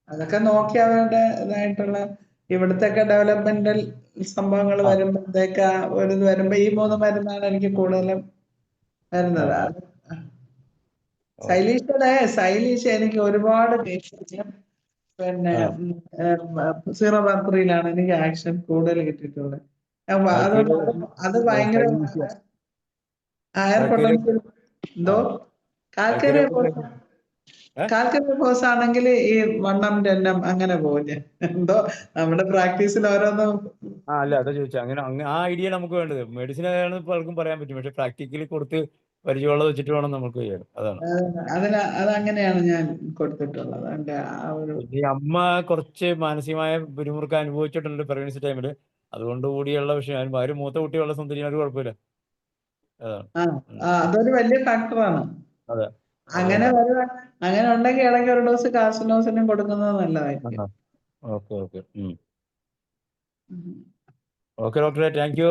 അതൊക്കെ നോക്കി അവരുടെ ഇതായിട്ടുള്ള ഇവിടത്തെ ഡെവലപ്മെന്റൽ സംഭവങ്ങൾ വരുമ്പോഴത്തേക്ക് ഒരു ഇത് വരുമ്പോ ഈ 3 മരുന്നാണ് എനിക്ക് കൂടുതലും വരുന്നത്. സൈലീഷ്യ എനിക്ക് ഒരുപാട് പേഷ്യൻസ് പിന്നെ 0/3 എനിക്ക് ആക്ഷൻ കൂടുതൽ കിട്ടിയിട്ടുള്ളത്. അത് ഭയങ്കര ഹയർ പൊട്ടൻഷ്യൽ. കാൽക്കേറിയ ഫോസ് ആണെങ്കിൽ ഈ 1M 10M അങ്ങനെ പോകില്ലേ? നമ്മുടെ പ്രാക്ടീസിൽ ഓരോന്നും. അല്ല അതാ ചോദിച്ചാൽ അങ്ങനെ ആ ഐഡിയ നമുക്ക് വേണ്ടത്. മെഡിസിൻ ആണ് പലർക്കും പറയാൻ പറ്റും, പക്ഷെ പ്രാക്ടിക്കലി കൊടുത്ത് പരിചയമുള്ളത് വെച്ചിട്ട് വേണം നമുക്ക് ചെയ്യാൻ. അതാണ് അതങ്ങനെയാണ് ഞാൻ കൊടുത്തിട്ടുള്ളത്. ഈ അമ്മ കുറച്ച് മാനസികമായ പിരിമുറുക്കം അനുഭവിച്ചിട്ടുണ്ട് പ്രഗ്നൻസി ടൈമില്. അതുകൊണ്ട് കൂടിയുള്ള വിഷയം. ഭാര്യ മൂത്ത കുട്ടികളുടെ സുന്ദരിയാണ്, ഒരു കുഴപ്പമില്ല. അതൊരു വലിയ ഫാക്ടറാണ്. അങ്ങനെ ഉണ്ടെങ്കിൽ ഇടയ്ക്ക് ഒരു ഡോസ് കാർസിനോസിനും കൊടുക്കുന്നത് നല്ലതായിരിക്കും. ഓക്കെ ഡോക്ടറെ, thank you.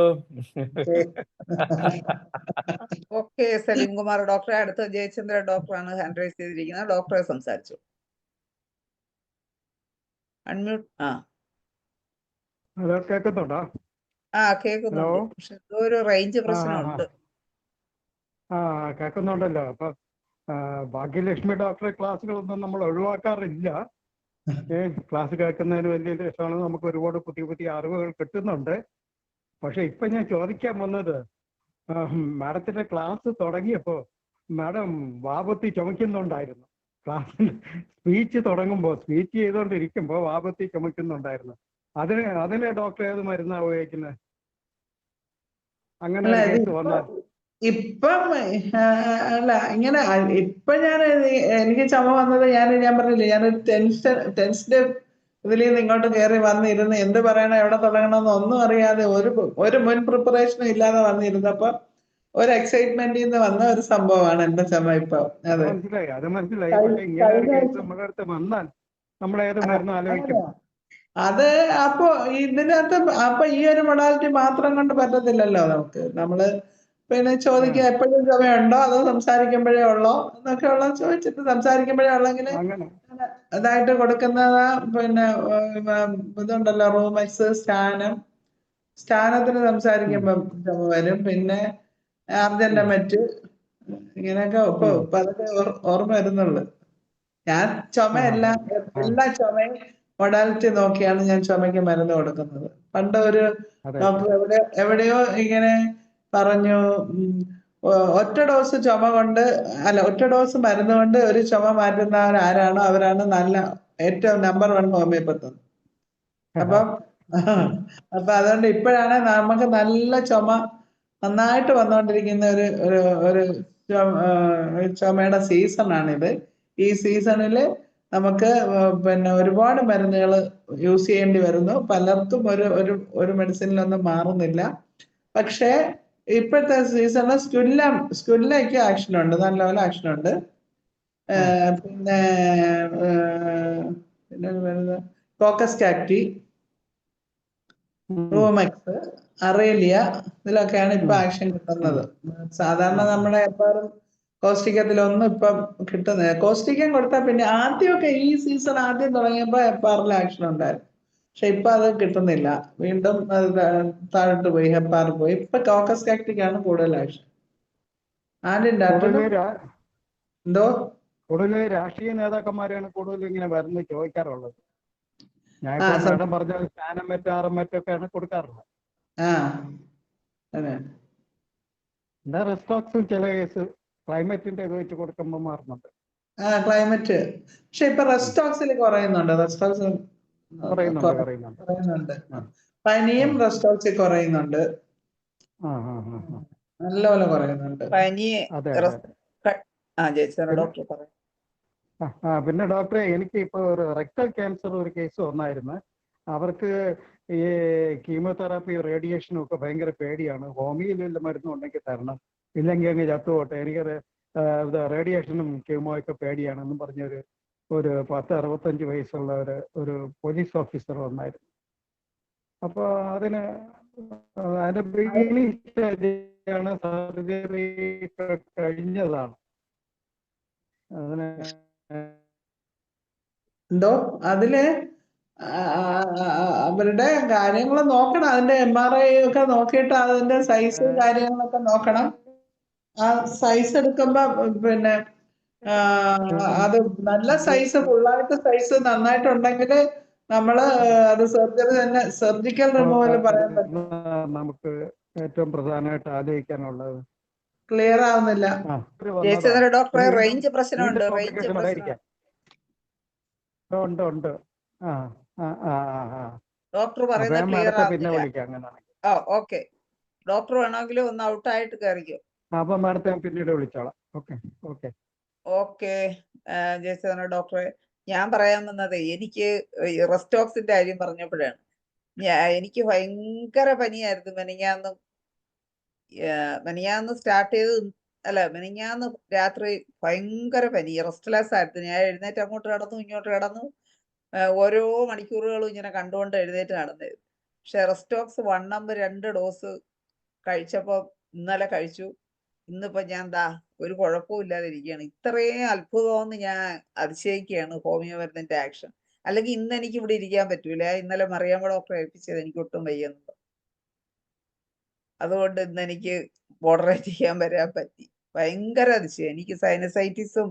Okay Salim Kumar ഡോക്ടറെ. അടുത്ത ജയചന്ദ്ര ഡോക്ടറാണ് ഹാൻഡ് റൈസ് ചെയ്തിരിക്കുന്നത്. ഡോക്ടറെ സംസാരിച്ചു. അൺമ്യൂട്ട്. ഹലോ, കേൾക്കുന്നുണ്ടോ? കേൾക്കുന്നുണ്ട്. പക്ഷെ എന്തോ ഒരു റേഞ്ച് പ്രശ്നമുണ്ട്. കേൾക്കുന്നുണ്ടല്ലോ. അപ്പൊ ഭാഗ്യലക്ഷ്മി ഡോക്ടറെ ക്ലാസ്സുകളൊന്നും നമ്മൾ ഒഴിവാക്കാറില്ല. ക്ലാസ് കേൾക്കുന്നതിന് വലിയ രസമാണ്. നമുക്ക് ഒരുപാട് പുതിയ അറിവുകൾ കിട്ടുന്നുണ്ട്. പക്ഷെ ഇപ്പൊ ഞാൻ ചോദിക്കാൻ വന്നത്, മാഡത്തിന്റെ ക്ലാസ് തുടങ്ങിയപ്പോ മാഡം വാപത്തി ചുമക്കുന്നുണ്ടായിരുന്നു. ക്ലാസ്സിൽ സ്പീച്ച് ചെയ്തുകൊണ്ടിരിക്കുമ്പോ വാപത്തി ചുമക്കുന്നുണ്ടായിരുന്നു. അതിന് ഡോക്ടർ ഏത് മരുന്നാ ഉപയോഗിക്കുന്നത്? അങ്ങനെ കേസ് വന്നാൽ ഇപ്പം അല്ല ഇങ്ങനെ ഇപ്പൊ എനിക്ക് ചുമ വന്നത് ഞാൻ പറഞ്ഞില്ലേ, ഞാനൊരു ടെൻസ്ഡ് ഇതിൽ നിന്ന് ഇങ്ങോട്ട് കയറി വന്നിരുന്ന് എന്ത് പറയണം, എവിടെ തുടങ്ങണമെന്ന് ഒന്നും അറിയാതെ ഒരു മുൻ പ്രിപ്പറേഷനും ഇല്ലാതെ വന്നിരുന്നപ്പോ ഒരു എക്സൈറ്റ്മെന്റിൽ നിന്ന് വന്ന ഒരു സംഭവമാണ് എന്റെ ചുമ ഇപ്പൊ. മനസ്സിലായി. പക്ഷെ ഇങ്ങനെ ഒരു കേസ് നമ്മുടെ അടുത്ത് വന്നാൽ നമ്മൾ ഏത് മരുന്ന് ആലോചിക്കും? അത് അപ്പൊ ഇതിനകത്ത് ഈ ഒരു മൊഡാലിറ്റി മാത്രം കൊണ്ട് പറ്റത്തില്ലല്ലോ നമുക്ക്. നമ്മള് പിന്നെ ചോദിക്കുക എപ്പോഴും ചുമയുണ്ടോ അതോ സംസാരിക്കുമ്പോഴേ ഉള്ളോ എന്നൊക്കെ ഉള്ള ചോദിച്ചിട്ട്, സംസാരിക്കുമ്പോഴേ ഉള്ളെങ്കിൽ ഇതായിട്ട് കൊടുക്കുന്നതാ. പിന്നെ ഇതുണ്ടല്ലോ റൂമെക്സ്, സ്റ്റാനത്തിന് സംസാരിക്കുമ്പം ചുമ വരും. പിന്നെ ആർജന്റമെറ്റ്, ഇങ്ങനെയൊക്കെ ഇപ്പൊ അതൊക്കെ ഓർമ്മ വരുന്നുള്ളു. ഞാൻ എല്ലാ ചുമയും മൊഡാലിറ്റി നോക്കിയാണ് ഞാൻ ചുമയ്ക്ക് മരുന്ന് കൊടുക്കുന്നത്. പണ്ട് ഒരു ഡോക്ടർ എവിടെയോ ഇങ്ങനെ പറഞ്ഞു, ഒറ്റ ഡോസ് ചുമ കൊണ്ട് ഒറ്റ ഡോസ് മരുന്ന് കൊണ്ട് ഒരു ചുമ മാറ്റുന്നവർ ആരാണോ അവരാണ് നല്ല ഏറ്റവും നമ്പർ 1 ഹോമിയോപ്പത്ത്. അപ്പം അതുകൊണ്ട് ഇപ്പോഴാണ് നമുക്ക് നല്ല ചുമ നന്നായിട്ട് വന്നുകൊണ്ടിരിക്കുന്ന ഒരു ചുമയുടെ സീസണാണിത്. ഈ സീസണിൽ നമുക്ക് പിന്നെ ഒരുപാട് മരുന്നുകൾ യൂസ് ചെയ്യേണ്ടി വരുന്നു. പലർക്കും ഒരു മെഡിസിനിലൊന്നും മാറുന്നില്ല. പക്ഷേ ഇപ്പോഴത്തെ സീസണിൽ സ്ക്വില്ലയ്ക്ക് ആക്ഷനുണ്ട്, നല്ലപോലെ ആക്ഷനുണ്ട്. പിന്നെ വരുന്നത് കോക്കസ് കാക്ടി, റൂമെക്സ്, അറേലിയ, ഇതിലൊക്കെയാണ് ഇപ്പൊ ആക്ഷൻ കിട്ടുന്നത്. സാധാരണ നമ്മുടെ എപ്പോഴും കോസ്റ്റിക്കത്തിലൊന്നും ഇപ്പം കിട്ടുന്നില്ല. കോസ്റ്റിക്കം കൊടുത്താൽ പിന്നെ ആദ്യമൊക്കെ ഈ സീസൺ ആദ്യം തുടങ്ങിയപ്പോ ഹെപ്പാറിൽ ആക്ഷൻ ഉണ്ടായിരുന്നു. പക്ഷെ ഇപ്പൊ അത് കിട്ടുന്നില്ല. വീണ്ടും അത് താഴോട്ട് പോയി, ഹെപ്പാർ പോയി. ഇപ്പൊ കോക്കസ് കാക്ടിക്കാണ് കൂടുതൽ ആക്ഷൻ. എന്തോ കൂടുതൽ രാഷ്ട്രീയ നേതാക്കന്മാരാണ് കൂടുതൽ ഇങ്ങനെ വരുന്നത് ചോദിക്കാറുള്ളത്. ഞാൻ മാഡം പറഞ്ഞ സ്നാനം മറ്റൊക്കെയാണ് കൊടുക്കാറുള്ളത്. എന്താ റെസ്റ്റോക്സും ചില കേസ് ക്ലൈമറ്റിന്റെ ഇത് വെച്ച് കൊടുക്കുമ്പോൾ മാറുന്നുണ്ട്. ക്ലൈമറ്റ്. പക്ഷെ ഇപ്പൊ റെസ്റ്റോക്സിൽ കുറയുന്നുണ്ട്. റെസ്റ്റോക്സ് കുറയുന്നുണ്ട്. പനിയും റെസ്റ്റോക്സിൽ കുറയുന്നുണ്ട്. നല്ലപോലെ കുറയുന്നുണ്ട്. പിന്നെ ഡോക്ടറെ, എനിക്ക് ഇപ്പൊ ഒരു റെക്ടൽ ക്യാൻസർ ഒരു കേസ് വന്നായിരുന്നു. അവർക്ക് ഈ കീമോതെറാപ്പി റേഡിയേഷനും ഒക്കെ ഭയങ്കര പേടിയാണ്. ഹോമിയോയിലുള്ള മരുന്ന് ഉണ്ടെങ്കിൽ തരണം, ഇല്ലെങ്കിൽ അങ്ങ് ചത്തുപോട്ടെ, എനിക്ക് റേഡിയേഷനും കീമോയൊക്കെ പേടിയാണെന്നും പറഞ്ഞൊരു 10-65 വയസ്സുള്ള ഒരു പോലീസ് ഓഫീസർ വന്നായിരുന്നു. അപ്പൊ അതിന്റെ ബിഗിനിങ് സ്റ്റേജാണ്, സർജറി കഴിഞ്ഞതാണ്. അതിന് എന്തോ അതില് അവരുടെ കാര്യങ്ങൾ നോക്കണം. അതിന്റെ MRI ഒക്കെ നോക്കിയിട്ട് അതിന്റെ സൈസും കാര്യങ്ങളൊക്കെ നോക്കണം. ആ സൈസ് എടുക്കുമ്പോ പിന്നെ അത് നല്ല സൈസ്, ഫുള്ളായിട്ട് സൈസ് നന്നായിട്ടുണ്ടെങ്കിൽ നമ്മള് അത് സർജറി തന്നെ, സർജിക്കൽ റിമൂവൽ പറയാൻ പറ്റും. നമുക്ക് ഏറ്റവും പ്രധാനമായിട്ട് ആലോചിക്കാനുള്ളത്. ക്ലിയർ ആവുന്നില്ല ഡോക്ടറെ. റേഞ്ച് പ്രശ്നമുണ്ട്. ഉണ്ട്. ഡോക്ടർ പറയുന്നത് ക്ലിയർ പിന്നെ വിളിക്കാം അങ്ങനെയാണെങ്കിൽ. ഓക്കെ. ഡോക്ടർ വേണമെങ്കിൽ ഒന്ന് ഔട്ടായിട്ട് കയറിക്കോ. അപ്പൊ മാഡത്തെ പിന്നീട് വിളിച്ചോളാം. ഓക്കെ ജയചന്ദ്രൻ ഡോക്ടറെ, ഞാൻ പറയാൻ വന്നത് എനിക്ക് റെസ്റ്റോക്സിന്റെ കാര്യം പറഞ്ഞപ്പോഴാണ്. എനിക്ക് ഭയങ്കര പനിയായിരുന്നു മെനിഞ്ഞാന്ന് സ്റ്റാർട്ട് ചെയ്ത്. മെനിഞ്ഞാന്ന് രാത്രി ഭയങ്കര പനി, റെസ്റ്റ്ലെസ് ആയിരുന്നു. ഞാൻ എഴുന്നേറ്റ് അങ്ങോട്ട് കിടന്നു, ഇങ്ങോട്ട് കിടന്നു, ഓരോ മണിക്കൂറുകളും ഇങ്ങനെ കണ്ടുകൊണ്ട് എഴുന്നേറ്റ് നടന്നത്. പക്ഷെ റെസ്റ്റോക്സ് 1 നമ്പർ 2 ഡോസ് കഴിച്ചപ്പോ ഇന്നലെ കഴിച്ചു. ഇന്നിപ്പോ ഞാൻ ഒരു കുഴപ്പവും ഇല്ലാതെ ഇരിക്കുകയാണ്. ഇത്രയും അത്ഭുതമെന്ന് ഞാൻ അതിശയിക്കുകയാണ് ഹോമിയോ മരുന്നിന്റെ ആക്ഷൻ. അല്ലെങ്കിൽ ഇന്ന് എനിക്ക് ഇവിടെ ഇരിക്കാൻ പറ്റൂല. ഇന്നലെ മറിയാമ്മ ഡോക്ടറെ ഏൽപ്പിച്ചത് എനിക്ക് ഒട്ടും വയ്യുന്നത്. അതുകൊണ്ട് ഇന്ന് എനിക്ക് മോഡറേറ്റ് ചെയ്യാൻ വരാൻ പറ്റി. ഭയങ്കര അതിശയം. എനിക്ക് സൈനസൈറ്റിസും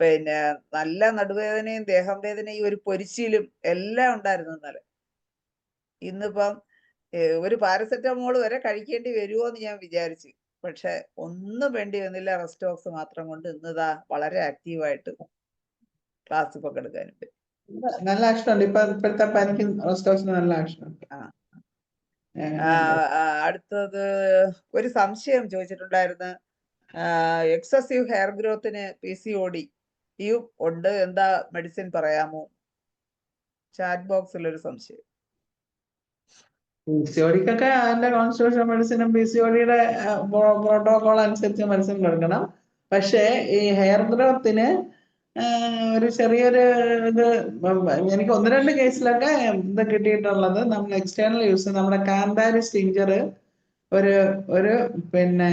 പിന്നെ നല്ല നടുവേദനയും ദേഹം വേദനയും ഒരു പൊരിച്ചിലും എല്ലാം ഉണ്ടായിരുന്നു ഇന്നലെ. ഇന്നിപ്പം ഒരു പാരസെറ്റമോൾ വരെ കഴിക്കേണ്ടി വരുമോ എന്ന് ഞാൻ വിചാരിച്ചു. പക്ഷെ ഒന്നും വേണ്ടി വന്നില്ല. റെസ്റ്റോക്സ് മാത്രം കൊണ്ട് ഇന്ന് വളരെ ആക്റ്റീവായിട്ട് ക്ലാസ് പങ്കെടുക്കാനും പറ്റും. നല്ല ആക്ഷൻ ഉണ്ട്. ഇപ്പോഴത്തെ പനിക്ക് റെസ്റ്റോക്സിന് നല്ല ആക്ഷൻ ഉണ്ട്. അടുത്തത് ഒരു സംശയം ചോദിച്ചിട്ടുണ്ടായിരുന്നു. എക്സസീവ് ഹെയർ ഗ്രോത്തിന് PCOD ഉണ്ട്, എന്താ മെഡിസിൻ പറയാമോ? ചാറ്റ് ബോക്സിൽ ഒരു സംശയം. PCODക്കൊക്കെ അതിന്റെ കോൺസ്റ്റിറ്റ്യൂഷൻ മെഡിസിനും PCODയുടെ പ്രോട്ടോകോൾ അനുസരിച്ച് മെഡിസിൻ കൊടുക്കണം. പക്ഷേ ഈ ഹെയർ ഗ്രോത്തിന് ഒരു ചെറിയൊരു ഇത് എനിക്ക് 1-2 കേസിലൊക്കെ ഇത് കിട്ടിയിട്ടുള്ളത്. നമ്മൾ എക്സ്റ്റേണൽ യൂസ്, നമ്മുടെ കാന്താരി സ്റ്റിഞ്ചർ ഒരു പിന്നെ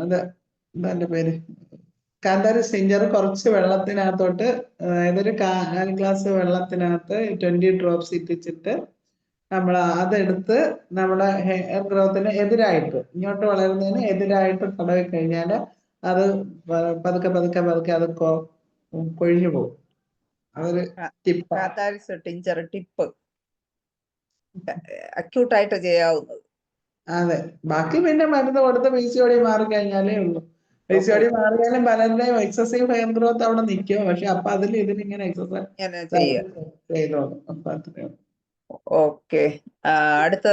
അത് എന്താ പേര്, കാന്താരി സ്റ്റിഞ്ചർ കുറച്ച് വെള്ളത്തിനകത്തോട്ട്, അതായത് ഒരു 1/4 ഗ്ലാസ് വെള്ളത്തിനകത്ത് 20 ഡ്രോപ്സ് ഇട്ടിച്ചിട്ട് നമ്മൾ അതെടുത്ത് നമ്മുടെ ഹെയർ ഗ്രോത്തിന് എതിരായിട്ട്, ഇങ്ങോട്ട് വളരുന്നതിന് എതിരായിട്ട് തടവി കഴിഞ്ഞാൽ അത് പതുക്കെ പതുക്കെ പതുക്കെ അത് കൊഴിഞ്ഞു പോകും. അതൊരു ടിപ്പ് അക്യൂട്ടായിട്ട് ചെയ്യാവുന്നത്. അതെ, ബാക്കി പിന്നെ മരുന്ന് കൊടുത്ത് PCOD മാറിക്കഴിഞ്ഞാലേ ഉള്ളൂ. PCOD മാറിയാലും പലരുടെയും എക്സസീവ് ഹെയർ ഗ്രോത്ത് അവിടെ നിൽക്കും. പക്ഷെ അപ്പൊ ഇതിനിങ്ങനെ എക്സസൈസ് ഇങ്ങനെ ചെയ്യുക. ചെയ്തോളും. അപ്പൊ അത്രേ ഉള്ളൂ. ഓക്കെ. അടുത്ത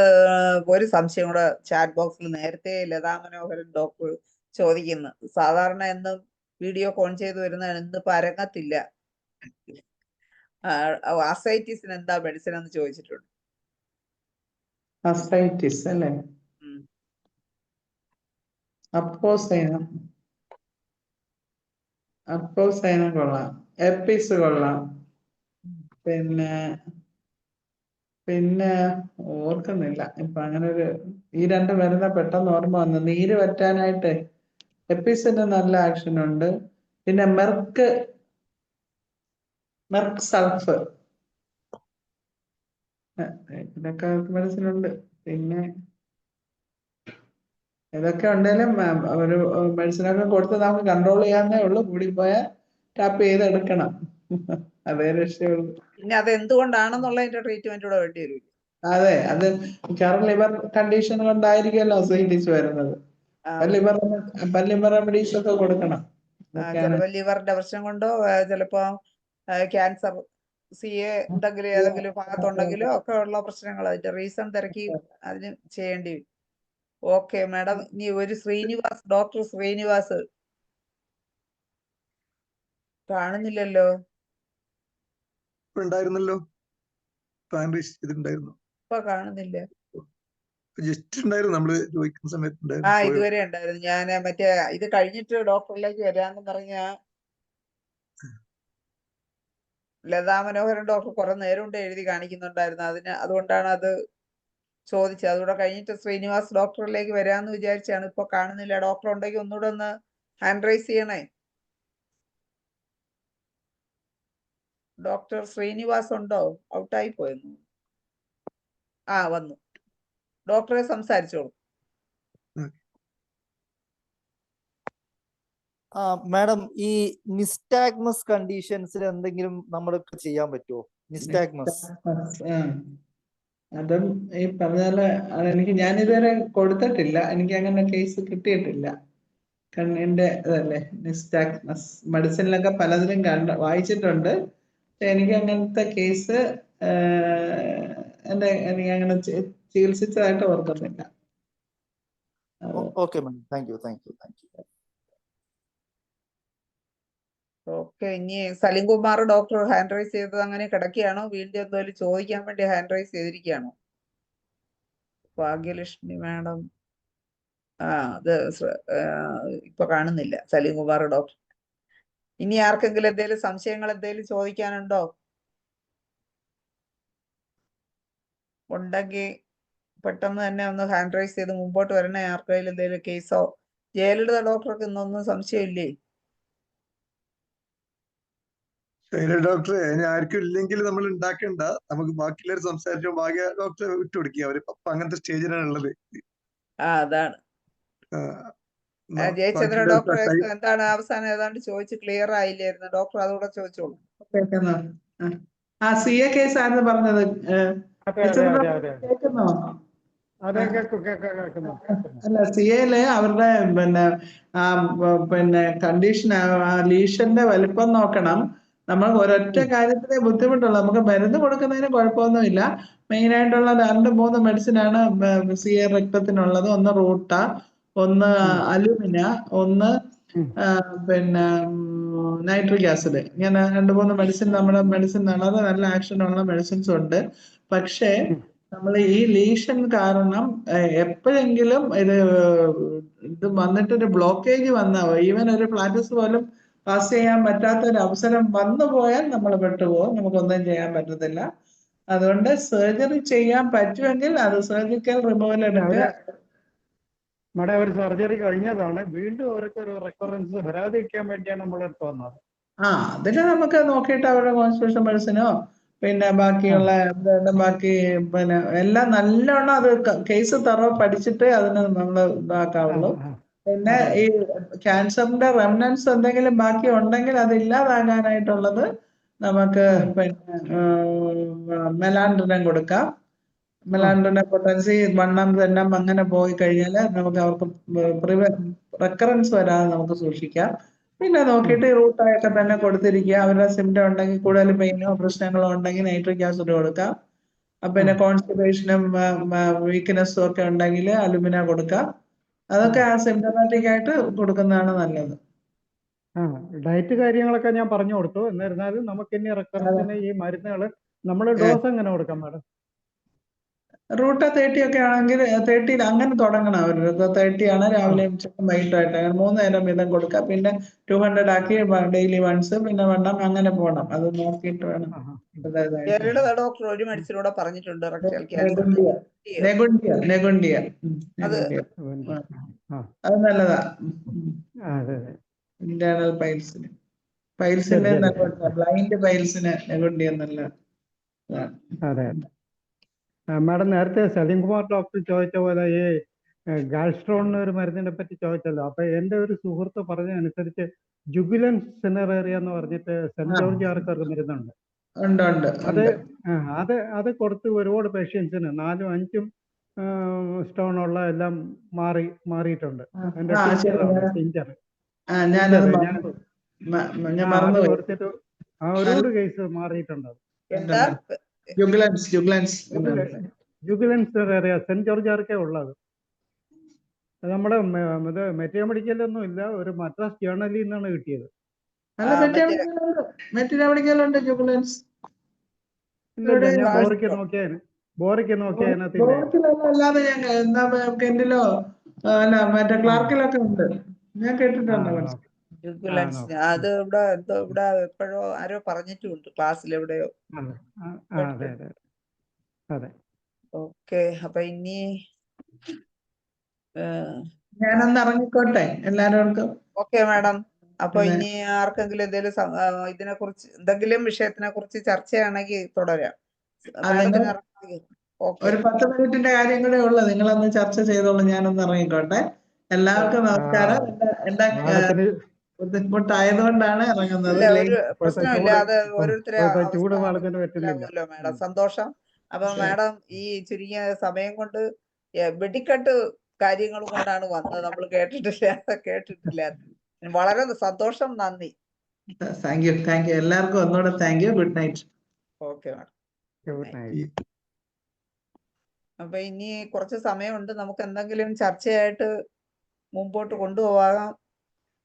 ഒരു സംശയം കൂടെ ചാറ്റ് ബോക്സിൽ നേരത്തെ ലതാ മനോഹരൻ ഡോക്ടർ ചോദിക്കുന്നു. സാധാരണ എന്നും വീഡിയോ ഫോൺ ചെയ്ത് വരുന്നതാണ്, ഇന്നിപ്പോ അരങ്ങത്തില്ല. അസൈറ്റിസിന് എന്താ മെഡിസിൻ എന്ന് ചോദിച്ചിട്ടുണ്ട്. അസൈറ്റിസ് അല്ലേ? അപ്പോസൈനം കൊള്ളാം, എപ്പിസ് കൊള്ളാം. പിന്നെ ഓർക്കുന്നില്ല ഇപ്പൊ അങ്ങനെ ഈ രണ്ട് മരുന്ന് പെട്ടെന്ന് ഓർമ്മ വന്നു. നീര് പറ്റാനായിട്ട് എപ്പിസിന് നല്ല ആക്ഷൻ ഉണ്ട്. പിന്നെ മെർക്ക് സൾഫ്, ഇതൊക്കെ മെഡിസിൻ ഉണ്ട്. പിന്നെ ഇതൊക്കെ ഉണ്ടെങ്കിലും ഒരു മെഡിസിനൊക്കെ കൊടുത്ത് നമുക്ക് കൺട്രോൾ ചെയ്യാന്നേ ഉള്ളൂ. കൂടിപ്പോയാൽ ടാപ്പ് ചെയ്തെടുക്കണം. അതേ രക്ഷയുള്ളൂ. പിന്നെ അത് എന്തുകൊണ്ടാണെന്നുള്ളതിന്റെ ട്രീറ്റ്മെന്റ് കൂടെ വേണ്ടി വരും. അതെ, അത് കാരണം ലിവർ കണ്ടീഷൻ കൊണ്ടായിരിക്കുമല്ലോ അസൈറ്റിസ് വരുന്നത്. ലിവർ റെമഡീസ് ഒക്കെ കൊടുക്കണം. ചിലപ്പോ ലിവറിന്റെ പ്രശ്നം കൊണ്ടോ ചിലപ്പോ ക്യാൻസർ എന്തെങ്കിലും ഏതെങ്കിലും ഭാഗത്തുണ്ടെങ്കിലോ ഒക്കെ ഉള്ള പ്രശ്നങ്ങൾ, അതിന്റെ റീസൺ തിരക്കി അതിന് ചെയ്യേണ്ടി വരും. Okay madam. ഇനി ഒരു ഡോക്ടർ ശ്രീനിവാസ് കാണുന്നില്ലല്ലോ. ഉണ്ടായിരുന്നല്ലോ, ഇതുണ്ടായിരുന്നു. ഇപ്പൊ കാണുന്നില്ല. ജസ്റ്റ് ഉണ്ടായിരുന്നു, നമ്മള് ചോദിക്കുന്ന സമയത്ത് ഇതുവരെ ഉണ്ടായിരുന്നു. ഞാൻ മറ്റേ ഇത് കഴിഞ്ഞിട്ട് ഡോക്ടറിലേക്ക് വരാന്ന് പറഞ്ഞ ലതാ മനോഹരൻ ഡോക്ടർ കുറെ നേരം കൊണ്ട് എഴുതി കാണിക്കുന്നുണ്ടായിരുന്നു. അതുകൊണ്ടാണ് അത് ചോദിച്ചത്. അതുകൂടെ കഴിഞ്ഞിട്ട് ശ്രീനിവാസ് ഡോക്ടറിലേക്ക് വരാന്ന് വിചാരിച്ചാണ്. ഇപ്പൊ കാണുന്നില്ല. ഡോക്ടർ ഉണ്ടെങ്കിൽ ഒന്നുകൂടെ ഒന്ന് ഹാൻഡ് റൈസ് ചെയ്യണേ. ഡോക്ടർ ശ്രീനിവാസ് ഉണ്ടോ? ഔട്ടായി പോയെന്നു. വന്നു. ഡോക്ടറെ സംസാരിച്ചോളൂ. മാഡം, ഈ നിസ്റ്റാഗ്മസ് കണ്ടീഷൻസിൽ എന്തെങ്കിലും നമ്മൾക്ക് ചെയ്യാൻ പറ്റുമോ? നിസ്റ്റാഗ്മസ് അതും ഈ പറഞ്ഞാല് ഞാനിതുവരെ കൊടുത്തിട്ടില്ല. എനിക്ക് അങ്ങനെ കേസ് കിട്ടിയിട്ടില്ല. കണ്ണിന്റെ ഇതല്ലേ നിസ്റ്റാഗ്മസ്. മെഡിസിനിലൊക്കെ പലതിലും വായിച്ചിട്ടുണ്ട്. എനിക്ക് അങ്ങനത്തെ കേസ് എനിക്ക് അങ്ങനെ ചികിത്സിച്ചതായിട്ട് ഓർക്കുന്നില്ല. Okay madam, thank you. Okay. ഇനി സലിംകുമാർ ഡോക്ടർ ഹാൻഡ് റൈസ് ചെയ്തത് അങ്ങനെ കിടക്കുകയാണോ? വീണ്ടും എന്തെങ്കിലും ചോദിക്കാൻ വേണ്ടി ഹാൻഡ് റൈസ് ചെയ്തിരിക്കുകയാണോ? ഭാഗ്യലക്ഷ്മി മാഡം അത് ഇപ്പൊ കാണുന്നില്ല സലിംകുമാർ ഡോക്ടർ. ഇനി ആർക്കെങ്കിലും എന്തെങ്കിലും സംശയങ്ങൾ എന്തെങ്കിലും ചോദിക്കാനുണ്ടോ? ഉണ്ടെങ്കിൽ പെട്ടെന്ന് തന്നെ ഒന്ന് ഹാൻഡ് റൈസ് ചെയ്ത് മുമ്പോട്ട് വരണേ. ആർക്കെങ്കിലും എന്തെങ്കിലും കേസോ? ജയലളിത ഡോക്ടർക്ക് ഇന്നൊന്നും സംശയമില്ലേ? ഡോക്ടറെ, ആർക്കും ഇല്ലെങ്കിൽ നമ്മൾ ഉണ്ടാക്കണ്ട. നമുക്ക് ബാക്കിയുള്ളവർ സംസാരിച്ചോ. ഭാഗ്യ ഡോക്ടറെ വിട്ടുകൊടുക്കുക. അവര് അങ്ങനത്തെ സ്റ്റേജിലാണ് ഉള്ളത്. അതാണ്. ജയചന്ദ്രൻ ഡോക്ടർ എന്താണ് അവസാനം ഏതാണ്ട് ചോദിച്ച് ക്ലിയർ ആയില്ലായിരുന്നു. ഡോക്ടർ അതുകൂടെ ചോദിച്ചോളൂ. CA കേസ് ആയിരുന്നു പറഞ്ഞത്. കേൾക്കുന്നോ? അല്ല, CAയില് അവരുടെ പിന്നെ കണ്ടീഷൻ ലീഷന്റെ വലിപ്പം നോക്കണം. നമ്മൾ ഒരൊറ്റ കാര്യത്തിലെ ബുദ്ധിമുട്ടുള്ളൂ. നമുക്ക് മരുന്ന് കൊടുക്കുന്നതിന് കുഴപ്പമൊന്നുമില്ല. മെയിൻ ആയിട്ടുള്ള 2-3 മെഡിസിനാണ് CA രക്തത്തിനുള്ളത്. ഒന്ന് റൂട്ട, ഒന്ന് അലുമിന, ഒന്ന് നൈട്രിക് ആസിഡ്. ഇങ്ങനെ 2-3 മെഡിസിൻ നമ്മുടെ മെഡിസിൻ നല്ല ആക്ഷൻ ഉള്ള മെഡിസിൻസ് ഉണ്ട്. പക്ഷേ നമ്മൾ ഈ ലീഷൻ കാരണം എപ്പോഴെങ്കിലും ഇത് വന്നിട്ടൊരു ബ്ലോക്കേജ് ഈവൻ ഒരു പ്ലാറ്റസ് പോലും പാസ് ചെയ്യാൻ പറ്റാത്ത ഒരു അവസരം വന്നു പോയാൽ നമ്മൾ പെട്ടുപോകും. നമുക്കൊന്നും ചെയ്യാൻ പറ്റത്തില്ല. അതുകൊണ്ട് സർജറി ചെയ്യാൻ പറ്റുമെങ്കിൽ അത് സർജിക്കൽ റിമൂവൽ എടുക്കുക. നമ്മുടെ ഒരു സർജറി കഴിഞ്ഞതാണ്. വീണ്ടും അവർക്ക് ഒരു റെക്കറൻസ് വരാതിരിക്കാൻ വേണ്ടിയാണ് നമ്മൾ എടുത്ത് വന്നത്. അതിന് നമുക്ക് നോക്കിയിട്ട് അവരുടെ കോൺസ്റ്റിറ്റ്യൂഷൻ മെഡിസിനോ പിന്നെ ബാക്കിയുള്ള ബാക്കി എല്ലാം നല്ലോണം അത് കേസ് പഠിച്ചിട്ട് അതിന് നമ്മൾ ഇതാക്കാവുള്ളൂ. പിന്നെ ഈ ക്യാൻസറിന്റെ റെമനൻസ് എന്തെങ്കിലും ബാക്കി ഉണ്ടെങ്കിൽ അത് ഇല്ലാതാകാനായിട്ടുള്ളത് നമുക്ക് മെലാൻഡ്രിനം കൊടുക്കാം. മെലാൻഡോനെ പൊട്ടൻസി വണ്ണം തെന്നം അങ്ങനെ പോയി കഴിഞ്ഞാൽ നമുക്ക് അവർക്ക് റെക്കറൻസ് വരാതെ നമുക്ക് സൂക്ഷിക്കാം. പിന്നെ നോക്കിയിട്ട് റൂട്ടായൊക്കെ തന്നെ കൊടുത്തിരിക്കുക. അവരുടെ സിംറ്റം ഉണ്ടെങ്കിൽ കൂടുതൽ പെയിനോ പ്രശ്നങ്ങളോ ഉണ്ടെങ്കിൽ നൈട്രിക് ആസിഡ് കൊടുക്കാം. പിന്നെ കോൺസ്റ്റിപ്പേഷനും വീക്ക്നെസ്സും ഒക്കെ ഉണ്ടെങ്കിൽ അലുമിന കൊടുക്കാം. അതൊക്കെ സിംറ്റമാറ്റിക് ആയിട്ട് കൊടുക്കുന്നതാണ് നല്ലത്. ഡയറ്റ് കാര്യങ്ങളൊക്കെ ഞാൻ പറഞ്ഞു കൊടുത്തു. എന്നിരുന്നാലും നമുക്ക് ഇനി റെക്കറൻസിന് ഈ മരുന്നുകൾ നമ്മൾ ഡോസ് എങ്ങനെ കൊടുക്കാം മാഡം? റൂട്ട 30 ഒക്കെ ആണെങ്കിൽ 30 അങ്ങനെ തുടങ്ങണം. അവർ 30 ആണ് രാവിലെ ഉച്ചക്കും വൈകിട്ടായിട്ട് അങ്ങനെ 3 നേരം വീതം കൊടുക്കാം. പിന്നെ 200 ആക്കി ഡെയിലി വൺസ്, പിന്നെ വണ്ണം അങ്ങനെ പോകണം. അത് നോക്കിയിട്ട് വേണം. ഡോക്ടർ ഒരു മെഡിസിൻ കൂടെ പറഞ്ഞിട്ടുണ്ട് റെക്ടൽ ക്യാൻസർ. നെഗുണ്ടിയ അത് അത് നല്ലതാ. അതെ ഇന്റേണൽ പൈൽസിന് ബ്ലൈൻഡ് പൈൽസിന് നെഗുണ്ടിയ നല്ല. അതെ. മാഡം നേരത്തെ സലീംകുമാർ ഡോക്ടർ ചോദിച്ച പോലെ ഈ ഗാൾസ്ട്രോണിന് ഒരു മരുന്നിനെ പറ്റി ചോദിച്ചല്ലോ. അപ്പൊ എന്റെ ഒരു സുഹൃത്ത് പറഞ്ഞതനുസരിച്ച് ജുഗുലൻ സിനറേറിയ എന്ന് പറഞ്ഞിട്ട് സെന്റ് ജോർജ് ആർക്കൊരു മരുന്നുണ്ട്. അത് കൊടുത്ത് ഒരുപാട് പേഷ്യൻസിന് 4ഉം 5ഉം സ്റ്റോണുള്ള എല്ലാം മാറിയിട്ടുണ്ട്. അതിന്റെ ടിഞ്ചർ അത് കൊടുത്തിട്ട് ഒരുപാട് കേസ് മാറിയിട്ടുണ്ട്. ജുഗുലൻസ് സെന്റ് ജോർജ് ആർക്കേ ഉള്ളത്. നമ്മുടെ ഇത് മെറ്റീരിയൽ മെഡിക്കലൊന്നും ഇല്ല, ഒരു മദ്രാസ് ജേർണലിൽ നിന്നാണ് കിട്ടിയത്. ഞാൻ ബോറിക്ക് നോക്കിയാൽ അല്ലാതെ കെന്റിലോ മറ്റേ ക്ലാർക്കിലൊക്കെ ഉണ്ട്. ഞാൻ കേട്ടിട്ടുണ്ട്. അത് ഇവിടെ എപ്പോഴോ ആരോ പറഞ്ഞിട്ടുണ്ട് ക്ലാസ്സിൽ എവിടെയോ. ഓക്കെ, അപ്പൊ ഇനി ഞാനൊന്ന് ഇറങ്ങിക്കോട്ടെ എല്ലാവർക്കും. Okay madam. അപ്പൊ ഇനി ആർക്കെങ്കിലും എന്തെങ്കിലും ഇതിനെ കുറിച്ച് എന്തെങ്കിലും വിഷയത്തിനെ കുറിച്ച് ചർച്ചയാണെങ്കിൽ തുടരാം. ഒരു 10 മിനിറ്റിന്റെ കാര്യം കൂടെ ഉള്ളത്. നിങ്ങളൊന്ന് ചർച്ച ചെയ്തോളൂ. ഞാനൊന്ന് ഇറങ്ങിക്കോട്ടെ. എല്ലാവർക്കും നമസ്കാരം. എന്റെ ബുദ്ധിമുട്ടായതുകൊണ്ടാണ് ഇറങ്ങുന്നത്. പ്രശ്നമില്ല, അത് ഓരോരുത്തരെ മാഡം. സന്തോഷം. അപ്പൊ മാഡം ഈ ചുരുങ്ങിയ സമയം കൊണ്ട് വെടിക്കെട്ട് കാര്യങ്ങളും കൊണ്ടാണ് വന്നത്. നമ്മൾ കേട്ടിട്ടില്ല. വളരെ സന്തോഷം. നന്ദി. Thank you. എല്ലാവർക്കും ഒന്നുകൂടെ thank you. Good night. Okay madam. അപ്പൊ ഇനി കുറച്ച് സമയമുണ്ട്. നമുക്ക് എന്തെങ്കിലും ചർച്ചയായിട്ട് മുമ്പോട്ട് കൊണ്ടുപോകാം.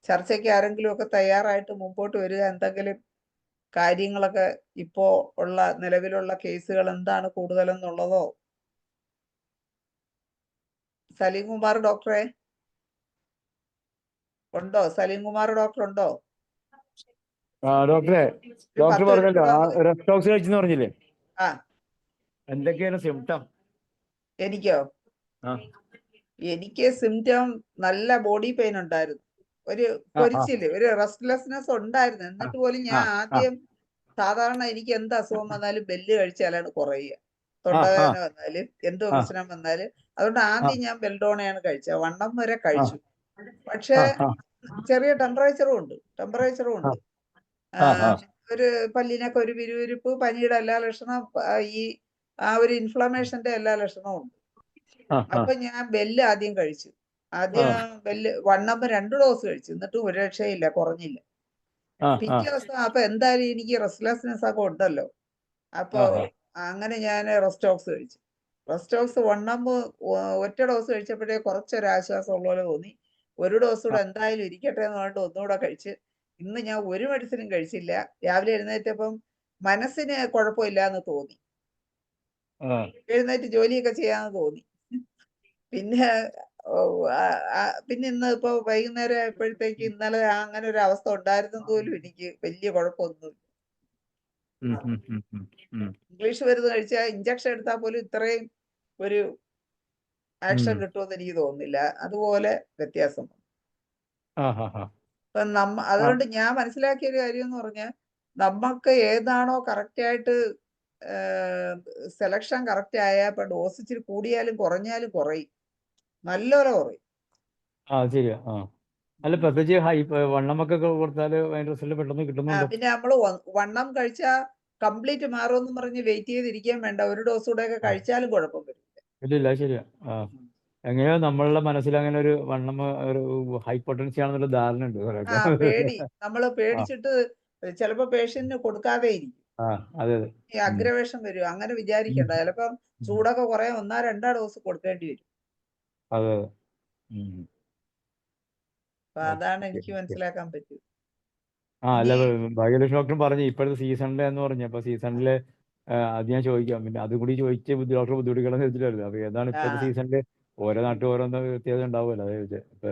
ചർച്ചയ്ക്ക് ആരെങ്കിലും ഒക്കെ തയ്യാറായിട്ട് മുമ്പോട്ട് വരിക. എന്തെങ്കിലും കാര്യങ്ങളൊക്കെ ഇപ്പോ ഉള്ള നിലവിലുള്ള കേസുകൾ എന്താണ് കൂടുതലെന്നുള്ളതോ. സലീംകുമാർ ഡോക്ടറെ ഉണ്ടോ? സലീംകുമാർ ഡോക്ടർ ഉണ്ടോ? ഡോക്ടർ പറഞ്ഞല്ലോ റെസ്റ്റോക്സ് കഴിച്ചെന്ന് പറഞ്ഞില്ലേ? എന്തൊക്കെയാണ് സിംറ്റം? എനിക്ക് സിംറ്റം നല്ല ബോഡി പെയിൻ ഉണ്ടായിരുന്നു, ഒരു പൊരിച്ചില്, ഒരു റെസ്റ്റ്ലെസ്നെസ് ഉണ്ടായിരുന്നു. എന്നിട്ട് പോലും ഞാൻ ആദ്യം സാധാരണ എനിക്ക് എന്ത് അസുഖം വന്നാലും ബെല്ല് കഴിച്ചാലാണ് കുറയുക. തൊണ്ടവേദന വന്നാലും എന്ത് പ്രശ്നം വന്നാലും. അതുകൊണ്ട് ആദ്യം ഞാൻ ബെൽഡോണയാണ് കഴിച്ചത്. വണ്ണം വരെ കഴിച്ചു. പക്ഷെ ചെറിയ ടെമ്പറേച്ചറും ഉണ്ട്. ഒരു പല്ലിനൊക്കെ ഒരു വിരുവിരിപ്പ്, പനിയുടെ എല്ലാ ലക്ഷണവും, ആ ഒരു ഇൻഫ്ലമേഷന്റെ എല്ലാ ലക്ഷണവും ഉണ്ട്. അപ്പൊ ഞാൻ ബെല്ല് ആദ്യം കഴിച്ചു. വണ്ണം 2 ഡോസ് കഴിച്ചു. എന്നിട്ടും ഒരു രക്ഷയില്ല, കുറഞ്ഞില്ല. പിറ്റേ ദിവസം അപ്പൊ എന്തായാലും എനിക്ക് റെസ്റ്റ്ലെസ്നെസ് ഒക്കെ ഉണ്ടല്ലോ. അപ്പൊ അങ്ങനെ ഞാൻ റെസ്റ്റോക്സ് കഴിച്ചു. റെസ്റ്റോക്സ് വണ്ണം ഒറ്റ ഡോസ് കഴിച്ചപ്പോഴേ കുറച്ചൊരാശ്വാസം ഉള്ള പോലെ തോന്നി. ഒരു ഡോസ് കൂടെ എന്തായാലും ഇരിക്കട്ടെ എന്ന് പറഞ്ഞിട്ട് ഒന്നുകൂടെ കഴിച്ച്. ഇന്ന് ഞാൻ ഒരു മെഡിസിനും കഴിച്ചില്ല. രാവിലെ എഴുന്നേറ്റപ്പം മനസ്സിന് കുഴപ്പമില്ല എന്ന് തോന്നി. എഴുന്നേറ്റ് ജോലിയൊക്കെ ചെയ്യാന്ന് തോന്നി. പിന്നെ ഇന്ന് ഇപ്പൊ വൈകുന്നേരം ആയപ്പോഴത്തേക്ക് ഇന്നലെ അങ്ങനെ ഒരു അവസ്ഥ ഉണ്ടായിരുന്നു പോലും എനിക്ക് വലിയ കുഴപ്പമൊന്നുമില്ല. ഇംഗ്ലീഷ് മരുന്ന് കഴിച്ചാൽ ഇഞ്ചക്ഷൻ എടുത്താൽ പോലും ഇത്രയും ഒരു ആക്ഷൻ കിട്ടുമെന്ന് എനിക്ക് തോന്നുന്നില്ല. അതുപോലെ വ്യത്യാസം. അതുകൊണ്ട് ഞാൻ മനസ്സിലാക്കിയ ഒരു കാര്യം എന്ന് പറഞ്ഞാൽ, നമുക്ക് ഏതാണോ കറക്റ്റായിട്ട് സെലക്ഷൻ കറക്റ്റ് ആയാൽ ഇപ്പൊ ഡോസ് ഇച്ചിരി കൂടിയാലും കുറഞ്ഞാലും കുറയും, നല്ലപോലെ കുറയും. ശരിയാ. അല്ല, പ്രത്യേകിച്ച് വണ്ണമൊക്കെ കൊടുത്താൽ റിസൾട്ട് പെട്ടെന്ന് കിട്ടുന്നുണ്ട്. പിന്നെ നമ്മള് വണ്ണം കഴിച്ചാൽ കംപ്ലീറ്റ് മാറുമെന്ന് പറഞ്ഞ് വെയിറ്റ് ചെയ്തിരിക്കാൻ വേണ്ട. ഒരു ഡോസ് കൂടെ ഒക്കെ കഴിച്ചാലും കുഴപ്പം വരും. ഇല്ല ശരിയാ. എങ്ങനെയോ നമ്മളുടെ മനസ്സിൽ അങ്ങനെ ഒരു വണ്ണം ഒരു ഹൈ പൊട്ടൻസി ആണെന്നുള്ള ധാരണ ഉണ്ട് പേടി. നമ്മള് പേടിച്ചിട്ട് ചിലപ്പോ പേഷ്യന്റിന് കൊടുക്കാതെ ഇരിക്കും. അതെ. ഈ അഗ്രവേഷം വരും. അങ്ങനെ വിചാരിക്കണ്ട. ചിലപ്പം ചൂടൊക്കെ കുറെ 1-2 ഡോസ് കൊടുക്കേണ്ടി വരും. അതെ. അപ്പൊ അതാണ് എനിക്ക് മനസ്സിലാക്കാൻ പറ്റും. അല്ല, ഭാഗ്യലക്ഷ്മി ഡോക്ടർ പറഞ്ഞു ഇപ്പോഴത്തെ സീസണിലെ എന്ന് പറഞ്ഞു. അപ്പൊ സീസണില് അത് ഞാൻ ചോദിക്കാം. പിന്നെ അതും കൂടി ചോദിച്ച് ഡോക്ടർ ബുദ്ധിമുട്ടിക്കണമെന്ന് വെച്ചിട്ടായിരുന്നു. അപ്പൊ ഏതാണ് ഇപ്പോഴത്തെ സീസണില് ഓരോ നാട്ടിൽ ഓരോന്ന് വ്യത്യാസം ഉണ്ടാവുമല്ലോ. അതായത് ചോദിച്ചത്. ഇപ്പൊ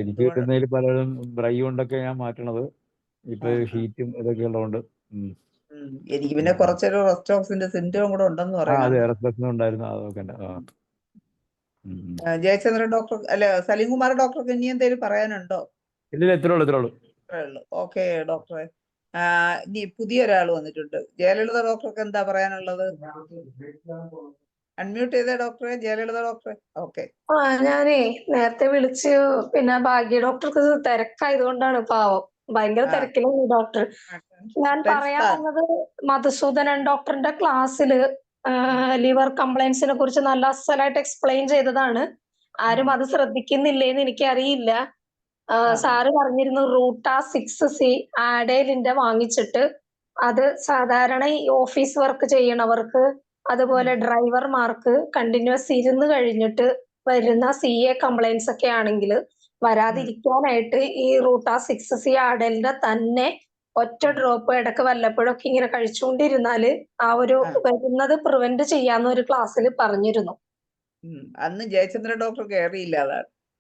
എനിക്ക് കിട്ടുന്നതിൽ പലരും ഡ്രൈ കൊണ്ടൊക്കെ ഞാൻ മാറ്റണത്. ഇപ്പൊ ഹീറ്റും ഇതൊക്കെ ഉള്ളതുകൊണ്ട്. എനിക്ക് പിന്നെ കുറച്ചൊരു റെസ്റ്റോക്സിന്റെ സിംറ്റം കൂടെ ഉണ്ടെന്ന് പറയാം. അതെ, റെസ്പിറേഷൻ ഉണ്ടായിരുന്നു. അതൊക്കെ ഉണ്ട്. ജയചന്ദ്രൻ ഡോക്ടർ അല്ല സലീംകുമാർ ഡോക്ടർക്ക് ഇനി എന്തെങ്കിലും പറയാനുണ്ടോ? ഇല്ല, ഇത്രേ ഉള്ളൂ. ഓക്കെ ഡോക്ടറെ. ഇനി പുതിയൊരാൾ വന്നിട്ടുണ്ട്. ജയലളിത ഡോക്ടർക്ക് എന്താ പറയാനുള്ളത്? അൺമ്യൂട്ട് ചെയ്തേ ഡോക്ടറെ. ജയലളിത ഡോക്ടറെ. ഓക്കെ. ഞാനേ നേരത്തെ വിളിച്ച് പിന്നെ ഭാഗ്യ ഡോക്ടർക്ക് തിരക്കായതുകൊണ്ടാണ് പാവം. ഭയങ്കര തിരക്കിലാണ് ഡോക്ടർ. ഞാൻ പറയാൻ വന്നത് മധുസൂദനൻ ഡോക്ടറിന്റെ ക്ലാസ്സില് ലിവർ കംപ്ലൈൻസിനെ കുറിച്ച് നല്ല അസലായിട്ട് എക്സ്പ്ലെയിൻ ചെയ്തതാണ്. ആരും അത് ശ്രദ്ധിക്കുന്നില്ലേന്ന് എനിക്കറിയില്ല. സാറ് പറഞ്ഞിരുന്നു റൂട്ട 6C ആഡേലിന്റെ വാങ്ങിച്ചിട്ട് അത് സാധാരണ ഈ ഓഫീസ് വർക്ക് ചെയ്യണവർക്ക് അതുപോലെ ഡ്രൈവർമാർക്ക് കണ്ടിന്യൂസ് ഇരുന്ന് കഴിഞ്ഞിട്ട് വരുന്ന CA കംപ്ലൈൻസ് ഒക്കെ ആണെങ്കിൽ വരാതിരിക്കാനായിട്ട് ഈ റൂട്ട 6C ആഡലിന്റെ തന്നെ ഒറ്റ ഡ്രോപ്പ് ഇടക്ക് വല്ലപ്പോഴൊക്കെ ഇങ്ങനെ കഴിച്ചുകൊണ്ടിരുന്നാല് ആ ഒരു വരുന്നത് പ്രിവെന്റ് ചെയ്യാന്ന് ഒരു ക്ലാസ്സിൽ പറഞ്ഞിരുന്നു. അന്ന് ജയചന്ദ്രൻ ഡോക്ടർക്ക് അറിയില്ല.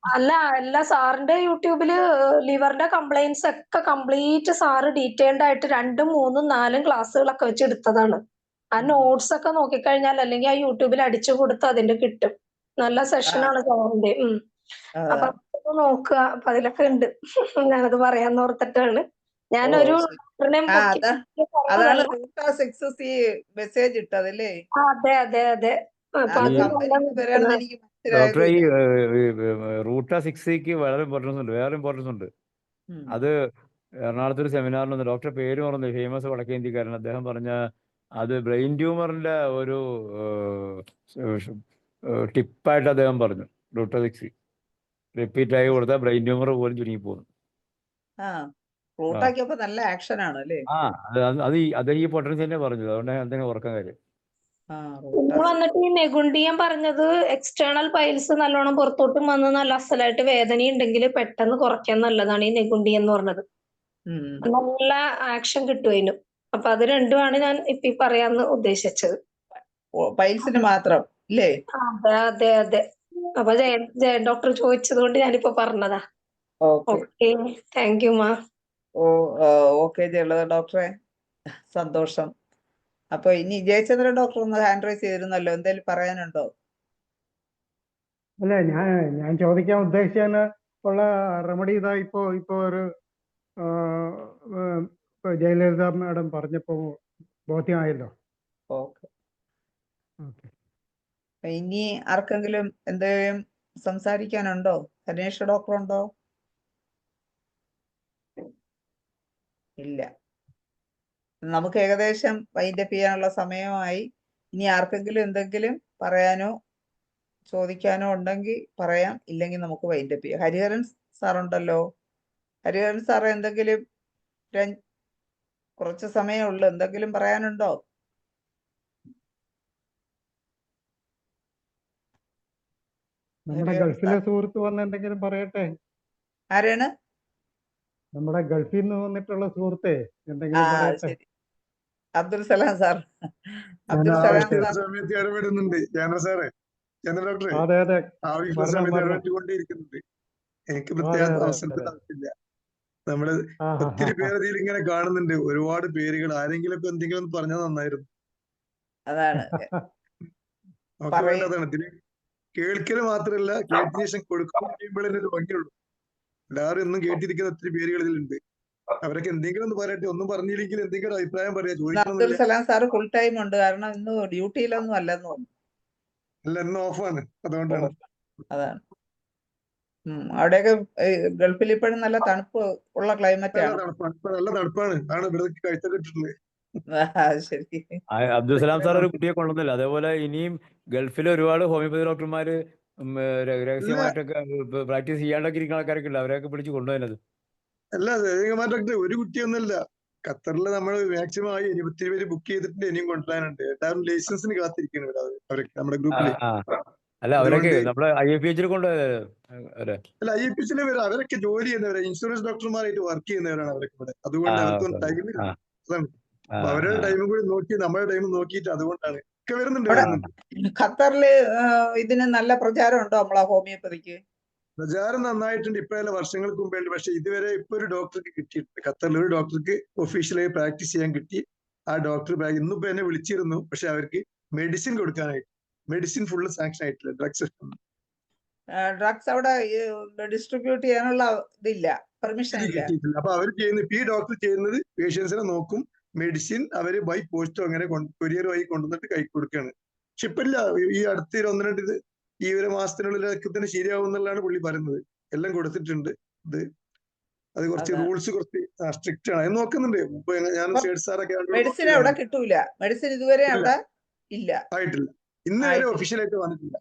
അല്ല സാറിന്റെ യൂട്യൂബില് ലിവറിന്റെ കംപ്ലൈൻസ് ഒക്കെ കംപ്ലീറ്റ് സാറ് ഡീറ്റെയിൽഡ് ആയിട്ട് 2, 3, 4 ക്ലാസ്സുകളൊക്കെ വെച്ച് എടുത്തതാണ്. ആ നോട്ട്സ് ഒക്കെ നോക്കിക്കഴിഞ്ഞാൽ അല്ലെങ്കിൽ ആ യൂട്യൂബിൽ അടിച്ചു കൊടുത്ത് അതിന്റെ കിട്ടും. നല്ല സെഷനാണ് സാറിന്റെ. അപ്പൊ നോക്കുക. അപ്പൊ അതിലൊക്കെ ഉണ്ട്. ഞാനത് പറയാന്ന് ഓർത്തിട്ടാണ്. ഞാനൊരു മെസ്സേജ് ഇട്ടതല്ലേ? അതെ. ഡോക്ടറെ, ഈ റൂട്ട 6Cക്ക് വളരെ ഇമ്പോർട്ടൻസ് ഉണ്ട്. വേറെ ഇമ്പോർട്ടൻസ് ഉണ്ട്. അത് എറണാകുളത്ത് ഒരു സെമിനാറിൽ ഡോക്ടർ പേര് പറഞ്ഞു, ഫേമസ് വടക്കേ ഇന്ത്യക്കാരൻ. അദ്ദേഹം പറഞ്ഞ അത് ബ്രെയിൻ ട്യൂമറിന്റെ ഒരു ടിപ്പായിട്ട് അദ്ദേഹം പറഞ്ഞു. റൂട്ട 6C റിപ്പീറ്റ് ആയി കൊടുത്താൽ ബ്രെയിൻ ട്യൂമർ പോലും ചുരുങ്ങി പോകുന്നു. നല്ല ആക്ഷൻ ആണ് അല്ലേ? അത് ഈ പൊട്ടൻസ് തന്നെ പറഞ്ഞത്. അതുകൊണ്ട് എന്തെങ്കിലും ഓർക്കാൻ കാര്യം. പിന്നെ വന്നിട്ട് ഈ നെഗുണ്ടിയം പറഞ്ഞത് എക്സ്റ്റേണൽ പൈൽസ് നല്ലോണം പുറത്തോട്ടും വന്ന് നല്ല അസലായിട്ട് വേദന ഉണ്ടെങ്കിൽ പെട്ടെന്ന് കുറയ്ക്കാൻ നല്ലതാണ് ഈ നെഗുണ്ടിയം എന്ന് പറഞ്ഞത്. നല്ല ആക്ഷൻ കിട്ടും അതിനും. അപ്പൊ അത് രണ്ടുമാണ് ഞാൻ ഇപ്പൊ പറയാന്ന് ഉദ്ദേശിച്ചത്. പൈൽസിന് മാത്രം ഇല്ലേ? അതെ. അപ്പൊ ജയൻ ഡോക്ടർ ചോദിച്ചത് കൊണ്ട് ഞാനിപ്പോ പറഞ്ഞതാ. ഓക്കെ, താങ്ക് യു മാ. ഓക്കെ ജയലളിത ഡോക്ടറെ, സന്തോഷം. അപ്പൊ ഇനി ജയചന്ദ്രൻ ഡോക്ടർ ഒന്ന് ഹാൻഡ് റൈസ് ചെയ്തിരുന്നല്ലോ, എന്തെങ്കിലും പറയാനുണ്ടോ? അല്ല, ഞാൻ ചോദിക്കാൻ ഉദ്ദേശിച്ച ഉള്ള റെമഡി ഇതാ ഇപ്പോ ഒരു ജയലളിത മാഡം പറഞ്ഞപ്പോ ബോധ്യമായല്ലോ. ഓക്കെ. ഇനി ആർക്കെങ്കിലും എന്തെങ്കിലും സംസാരിക്കാനുണ്ടോ? ധനേഷ് ഡോക്ടർ ഉണ്ടോ? ഇല്ല. നമുക്ക് ഏകദേശം വൈൻഡപ്പ് ചെയ്യാനുള്ള സമയമായി. ഇനി ആർക്കെങ്കിലും എന്തെങ്കിലും പറയാനോ ചോദിക്കാനോ ഉണ്ടെങ്കിൽ പറയാം, ഇല്ലെങ്കിൽ നമുക്ക് വൈൻഡപ്പ് ചെയ്യാം. ഹരിഹരൻ സാറുണ്ടല്ലോ. ഹരിഹരൻ സാർ എന്തെങ്കിലും കുറച്ച് സമയമുള്ളൂ, എന്തെങ്കിലും പറയാനുണ്ടോ? നമ്മുടെ ഗൾഫിലെ സുഹൃത്ത് വന്ന് എന്തെങ്കിലും പറയട്ടെ. ആരാണ്? നമ്മുടെ ഗൾഫിൽ നിന്ന് വന്നിട്ടുള്ള സുഹൃത്തെ എന്തെങ്കിലും പറയട്ടെ. അബ്ദുൽ സലാം സാർ. അബ്ദുൽ സലാം സമയത്ത് ഇടപെടുന്നുണ്ട് സാറേ. ചന്ദ്ര ഡോക്ടറെ ആവശ്യമുള്ള സമയത്ത് ഇടപെട്ടുകൊണ്ടിരിക്കുന്നുണ്ട്. എനിക്ക് പ്രത്യേക അവസരത്തിൽ ആവശ്യമില്ല. നമ്മള് ഒത്തിരി പേര് ഇങ്ങനെ കാണുന്നുണ്ട്, ഒരുപാട് പേരുകൾ. ആരെങ്കിലും ഒക്കെ എന്തെങ്കിലും പറഞ്ഞാൽ നന്നായിരുന്നു. അതാണ് വേണ്ടതാണ്. ഇതിന് കേൾക്കല് മാത്രമല്ല, കേട്ട ശേഷം കൊടുക്കുമ്പോഴേ ഒരു ഭംഗിയുള്ളൂ. എല്ലാവരും ഒന്നും കേട്ടിരിക്കുന്ന ഒത്തിരി പേരുകൾ ഇതിലുണ്ട്. അവരൊക്കെ എന്തെങ്കിലും ഒന്ന് പറയട്ടെ. ഒന്നും പറഞ്ഞില്ലെങ്കിൽ എന്തെങ്കിലും അഭിപ്രായം പറയാ. Abdul Salam sir full time ഉണ്ട്, കാരണം ഇന്ന് ഡ്യൂട്ടിയിലൊന്നും അല്ലെന്ന് തോന്നുന്നു. അല്ല, ഇന്ന് ഓഫാണ്, അതുകൊണ്ടാണ്. അതാണ്. അവിടെയൊക്കെ ഗൾഫിൽ ഇപ്പോഴും നല്ല തണുപ്പ് ഉള്ള ക്ലൈമറ്റ് ആണ്. നല്ല തണുപ്പാണ്. ആണ് ഇവിടെ കഴിച്ചൊക്കെ ഇട്ടിട്ടുള്ളത്. ശരി. അബ്ദുൽ സലാം സാർ ഒരു കുട്ടിയെ കൊണ്ടുവന്നില്ല. അതേപോലെ ഇനിയും ഗൾഫിൽ ഒരുപാട് ഹോമിയോപ്പതി ഡോക്ടർമാര് രഹസ്യമായിട്ടൊക്കെ പ്രാക്ടീസ് ചെയ്യാണ്ടൊക്കെ ഇരിക്കുന്ന ആൾക്കാരൊക്കെ ഉണ്ട്. അവരെയൊക്കെ പിടിച്ച് കൊണ്ടുപോയത്. അല്ല ഡോക്ടർ, ഒരു കുട്ടിയൊന്നുമില്ല. ഖത്തറിൽ നമ്മൾ മാക്സിമം ആയി 27 പേര് ബുക്ക് ചെയ്തിട്ടുണ്ട്. ഇനിയും കൊണ്ടുവരാനുണ്ട്. എല്ലാവരും ലൈസൻസിന് കാത്തിരിക്കുന്നു അവരൊക്കെ നമ്മുടെ ഗ്രൂപ്പില്. അല്ല അവരൊക്കെ നമ്മളെ IFPH കൊണ്ടുപോയത്. അല്ല, IFPH വരെ അവരൊക്കെ ജോലി ചെയ്യുന്നവരാ, ഇൻഷുറൻസ് ഡോക്ടർമാരായിട്ട് വർക്ക് ചെയ്യുന്നവരാണ് അവരൊക്കെ ഇവിടെ. അതുകൊണ്ട് അവർക്കൊന്നും ടൈമില്ല. അവരുടെ ടൈമും കൂടി നോക്കി നമ്മുടെ ടൈം നോക്കിയിട്ട് അതുകൊണ്ടാണ് ഒക്കെ വരുന്നുണ്ട്. ഖത്തറില് ഇതിന് നല്ല പ്രചാരം ഉണ്ടോ നമ്മളെ ഹോമിയോപ്പതിക്ക്? പ്രചാരം നന്നായിട്ടുണ്ട്. ഇപ്പോഴല്ല, വർഷങ്ങൾക്ക് മുമ്പേ ഉണ്ട്. പക്ഷെ ഇതുവരെ ഇപ്പൊ ഒരു ഡോക്ടർക്ക് കിട്ടിയിട്ടുണ്ട്. ഖത്തറിൽ ഒരു ഡോക്ടർക്ക് ഒഫീഷ്യലായി പ്രാക്ടീസ് ചെയ്യാൻ കിട്ടി. ആ ഡോക്ടർ ഇന്നിപ്പോ എന്നെ വിളിച്ചിരുന്നു. പക്ഷെ അവർക്ക് മെഡിസിൻ കൊടുക്കാനായിട്ട്, മെഡിസിൻ ഫുള്ള് സാങ്ഷൻ ആയിട്ടില്ല. ഡ്രഗ്സ് അവിടെ ഡിസ്ട്രിബ്യൂട്ട് ചെയ്യാനുള്ള ഇതില്ല, പെർമിഷൻ ഇല്ല. അപ്പൊ അവർ ചെയ്യുന്നത്, ഈ ഡോക്ടർ ചെയ്യുന്നത് പേഷ്യൻസിനെ നോക്കും, മെഡിസിൻ അവര് ബൈ പോസ്റ്റോ അങ്ങനെ കൊറിയർ വഴി കൊണ്ടുവന്നിട്ട് കൈ കൊടുക്കുകയാണ്. പക്ഷെ ഇപ്പൊ ഇല്ല, ഈ അടുത്ത 1-2 ഈ ഒരു മാസത്തിനുള്ളിലൊക്കെ തന്നെ ശരിയാവും എന്നുള്ളതാണ് പുള്ളി പറയുന്നത്. എല്ലാം കൊടുത്തിട്ടുണ്ട്. അത് കുറച്ച് റൂൾസ് കുറച്ച് സ്ട്രിക്റ്റ് ആണ്. അത് നോക്കുന്നുണ്ട്. ഞാൻ സാറൊക്കെ മെഡിസിൻ അവിടെ കിട്ടൂല. മെഡിസിൻ ഇതുവരെ അവിടെ ഇല്ല, ആയിട്ടില്ല. ഇന്ന് വരെ ഒഫീഷ്യലായിട്ട് വന്നിട്ടില്ല.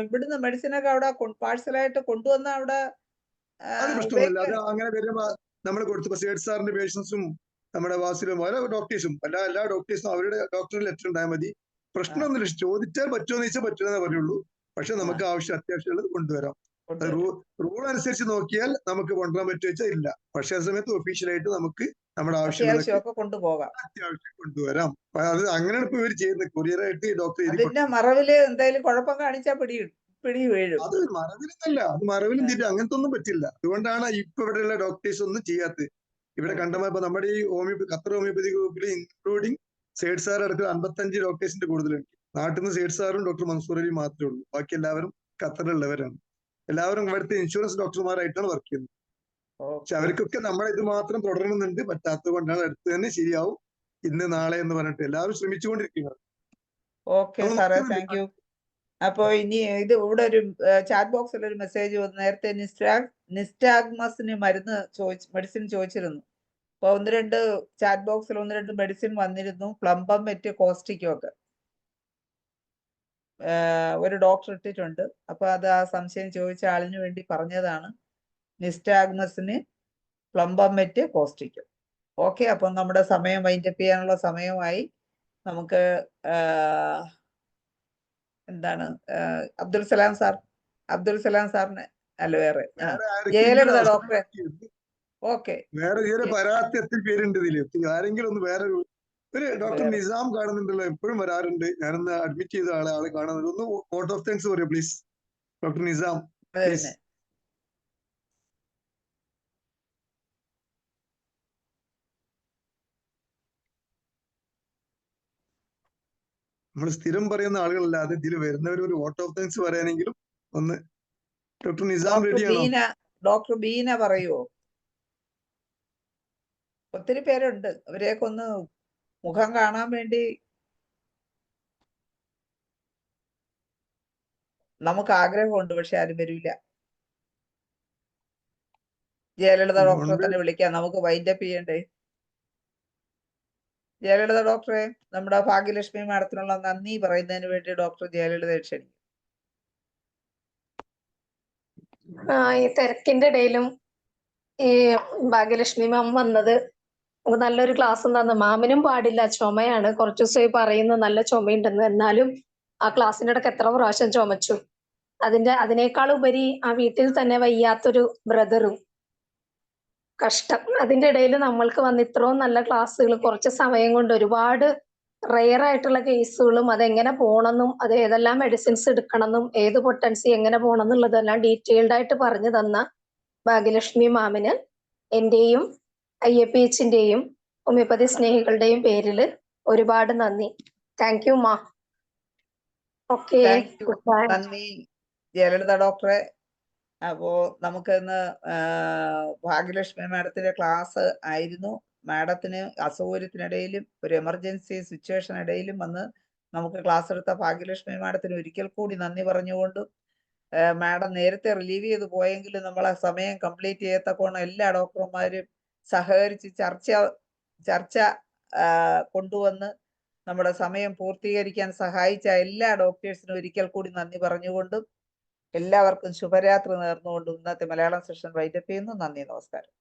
ഇവിടുന്ന് മെഡിസിനൊക്കെ അവിടെ പാഴ്സലായിട്ട് കൊണ്ടുവന്ന അവിടെ അത് പ്രശ്നമൊന്നുമില്ല. അത് അങ്ങനെ വരുമ്പോ നമ്മൾ കൊടുത്തു. സേഡ് സാറിന്റെ പേഷ്യൻസും നമ്മുടെ വാസിലും പല ഡോക്ടേഴ്സും എല്ലാ ഡോക്ടേഴ്സും അവരുടെ ഡോക്ടറിന് ലെറ്റർ ഉണ്ടായാൽ മതി. പ്രശ്നമൊന്നുമില്ല. ചോദിച്ചാൽ പറ്റുമോ എന്ന് ചോദിച്ചാൽ പറ്റുമെന്നേ പറയുള്ളൂ. പക്ഷെ നമുക്ക് അത്യാവശ്യമുള്ളത് കൊണ്ടുവരാം. റൂൾ അനുസരിച്ച് നോക്കിയാൽ നമുക്ക് കൊണ്ടുവരാൻ പറ്റുമോ വെച്ചാൽ ഇല്ല. പക്ഷെ ആ സമയത്ത് ഒഫീഷ്യലായിട്ട് നമുക്ക് നമ്മുടെ ആവശ്യമൊക്കെ കൊണ്ടുപോകാം, അത്യാവശ്യം കൊണ്ടുവരാം. അത് അങ്ങനെയാണ് ഇപ്പൊ ഇവർ ചെയ്യുന്നത്. കൊറിയറായിട്ട് ഡോക്ടർ അതിന്റെ മറവില് എന്തെങ്കിലും കുഴപ്പം കാണിച്ചാൽ പിടി വീഴും. അത് മറവിലൊന്നല്ല, അത് മറവിലും തീരും അങ്ങനത്തെ ഒന്നും പറ്റില്ല. അതുകൊണ്ടാണ് ഇപ്പൊ ഇവിടെയുള്ള ഡോക്ടേഴ്സ് ഒന്നും ചെയ്യാത്തത്. ഇവിടെ കണ്ടപ്പോ നമ്മുടെ ഈ ഖത്തർ ഹോമിയോപ്പതി ഗ്രൂപ്പിൽ ഇൻക്ലൂഡിങ് സേഡ് സാർ അടക്കം 55 ഡോക്ടേഴ്സിന്റെ കൂടുതലുണ്ട്. നാട്ടിൽ നിന്ന് സേഡ് സാറും ഡോക്ടർ മൻസൂർ അലിയും മാത്രമേ ഉള്ളൂ. ബാക്കി എല്ലാവരും ഖത്തറിലുള്ളവരാണ്. എല്ലാവരും ഇവിടുത്തെ ഇൻഷുറൻസ് ഡോക്ടർമാരായിട്ടാണ് വർക്ക് ചെയ്യുന്നത്. പക്ഷെ അവർക്കൊക്കെ നമ്മളെ ഇത് മാത്രം തുടരുന്നുണ്ട്. പറ്റാത്തത് കൊണ്ടാണ്. അടുത്ത് തന്നെ ശരിയാവും, ഇന്ന് നാളെ എന്ന് പറഞ്ഞിട്ട് എല്ലാവരും ശ്രമിച്ചുകൊണ്ടിരിക്കുന്നത്. ഓക്കെ സാറേ, താങ്ക് യു. അപ്പൊ ഇനി ഇത് ഇവിടെ ഒരു ചാറ്റ് ബോക്സിൽ ഒരു മെസ്സേജ് വന്നു. നേരത്തെ നിസ്റ്റാഗ്മസിന് മെഡിസിൻ ചോദിച്ചിരുന്നു. അപ്പൊ 1-2 ചാറ്റ് ബോക്സിൽ 1-2 മെഡിസിൻ വന്നിരുന്നു. പ്ലംബം മെറ്റ് കോസ്റ്റിക്കും ഒക്കെ ഒരു ഡോക്ടർ ഇട്ടിട്ടുണ്ട്. അപ്പൊ അത് ആ സംശയം ചോദിച്ച ആളിന് വേണ്ടി പറഞ്ഞതാണ്. നിസ്റ്റാഗ്മസിന് പ്ലംബം മെറ്റ് കോസ്റ്റിക്കും. ഓക്കെ, അപ്പം നമ്മുടെ സമയം വൈൻഡപ്പ് ചെയ്യാനുള്ള സമയമായി. നമുക്ക് എന്താണ് അബ്ദുൽ സലാം സാറിന് അല്ല, വേറെ ജയലളിത ഡോക്ടറെ. ഓക്കെ, വേറെ പരാത്യത്തിൽ പേരുണ്ട് ഇതില്. ആരെങ്കിലും ഒന്ന് വേറെ ഒരു ഡോക്ടർ നിസാം കാണുന്നുണ്ടല്ലോ, എപ്പോഴും വരാറുണ്ട്. ഞാനൊന്ന് അഡ്മിറ്റ് ചെയ്ത ആളെ കാണുന്നുണ്ട്. ഒന്ന് വോട്ട് ഓഫ് താങ്ക്സ് പറയൂ പ്ലീസ്, ഡോക്ടർ നിസാം. നമ്മൾ സ്ഥിരം പറയുന്ന ആളുകളല്ലാതെ ഇതിൽ വരുന്നവർ ഒരു വോട്ട് ഓഫ് താങ്ക്സ് പറയാനെങ്കിലും ഒന്ന്. ഡോക്ടർ നിസാം റെഡിയാണോ? ഡോക്ടർ ബീന പറയുവോ? ഒത്തിരി പേരുണ്ട്, അവരെയൊക്കെ ഒന്ന് മുഖം കാണാൻ വേണ്ടി നമുക്ക് ആഗ്രഹമുണ്ട്. പക്ഷെ ആരും വരില്ല. ജയലളിത ഡോക്ടറെ തന്നെ വിളിക്കാം, നമുക്ക് വൈൻഡപ്പ് ചെയ്യണ്ടേ. ജയലളിത ഡോക്ടറെ, നമ്മുടെ ഭാഗ്യലക്ഷ്മി മാഡത്തിനുള്ള നന്ദി പറയുന്നതിന് വേണ്ടി ഡോക്ടർ ജയലളിത ക്ഷണിക്കും. ഈ തിരക്കിന്റെ ഇടയിലും ഈ ഭാഗ്യലക്ഷ്മി മാം വന്നത് നമുക്ക് നല്ലൊരു ക്ലാസ് തന്നു. മാമിനും പാടില്ല, ചുമയാണ്. കുറച്ചു ദിവസമായി പറയുന്നു നല്ല ചുമയുണ്ടെന്ന്. എന്നാലും ആ ക്ലാസ്സിന്റെ ഇടയ്ക്ക് എത്ര പ്രാവശ്യം ചുമച്ചു. അതിനേക്കാൾ ഉപരി ആ വീട്ടിൽ തന്നെ വയ്യാത്തൊരു ബ്രദറും. കഷ്ടം. അതിന്റെ ഇടയിൽ നമ്മൾക്ക് വന്ന് ഇത്രയും നല്ല ക്ലാസ്സുകൾ കുറച്ച് സമയം കൊണ്ട് ഒരുപാട് റെയർ ആയിട്ടുള്ള കേസുകളും അതെങ്ങനെ പോകണമെന്നും അത് ഏതെല്ലാം മെഡിസിൻസ് എടുക്കണമെന്നും ഏത് പൊട്ടൻസി എങ്ങനെ പോകണം എന്നുള്ളതെല്ലാം ഡീറ്റെയിൽഡ് ആയിട്ട് പറഞ്ഞു തന്ന ഭാഗ്യലക്ഷ്മി മാമിന് എന്റെയും IFPHന്റെയും ഹോമിയോപ്പതി സ്നേഹികളുടെയും പേരിൽ ഒരുപാട് നന്ദി. താങ്ക് യു മാ. ഓക്കെ, നന്ദി ജയലളിത ഡോക്ടറെ. അപ്പോ നമുക്ക് ഇന്ന് ഭാഗ്യലക്ഷ്മി മാഡത്തിന്റെ ക്ലാസ് ആയിരുന്നു. മാഡത്തിന് അസൗകര്യത്തിനിടയിലും ഒരു എമർജൻസി സിറ്റുവേഷൻ ഇടയിലും വന്ന് നമുക്ക് ക്ലാസ് എടുത്ത ഭാഗ്യലക്ഷ്മി മാഡത്തിന് ഒരിക്കൽ കൂടി നന്ദി പറഞ്ഞുകൊണ്ടും, മാഡം നേരത്തെ റിലീവ് ചെയ്ത് പോയെങ്കിലും നമ്മളെ സമയം കംപ്ലീറ്റ് ചെയ്യത്തക്കോണം എല്ലാ ഡോക്ടർമാരും സഹകരിച്ച് ചർച്ച ചർച്ച കൊണ്ടുവന്ന് നമ്മുടെ സമയം പൂർത്തീകരിക്കാൻ സഹായിച്ച എല്ലാ ഡോക്ടേഴ്സിനും ഒരിക്കൽ കൂടി നന്ദി പറഞ്ഞുകൊണ്ടും എല്ലാവർക്കും ശുഭരാത്രി നേർന്നുകൊണ്ടും ഇന്നത്തെ മലയാളം സെഷൻ വൈൻഡപ്പ് ചെയ്യുന്നു. നന്ദി, നമസ്കാരം.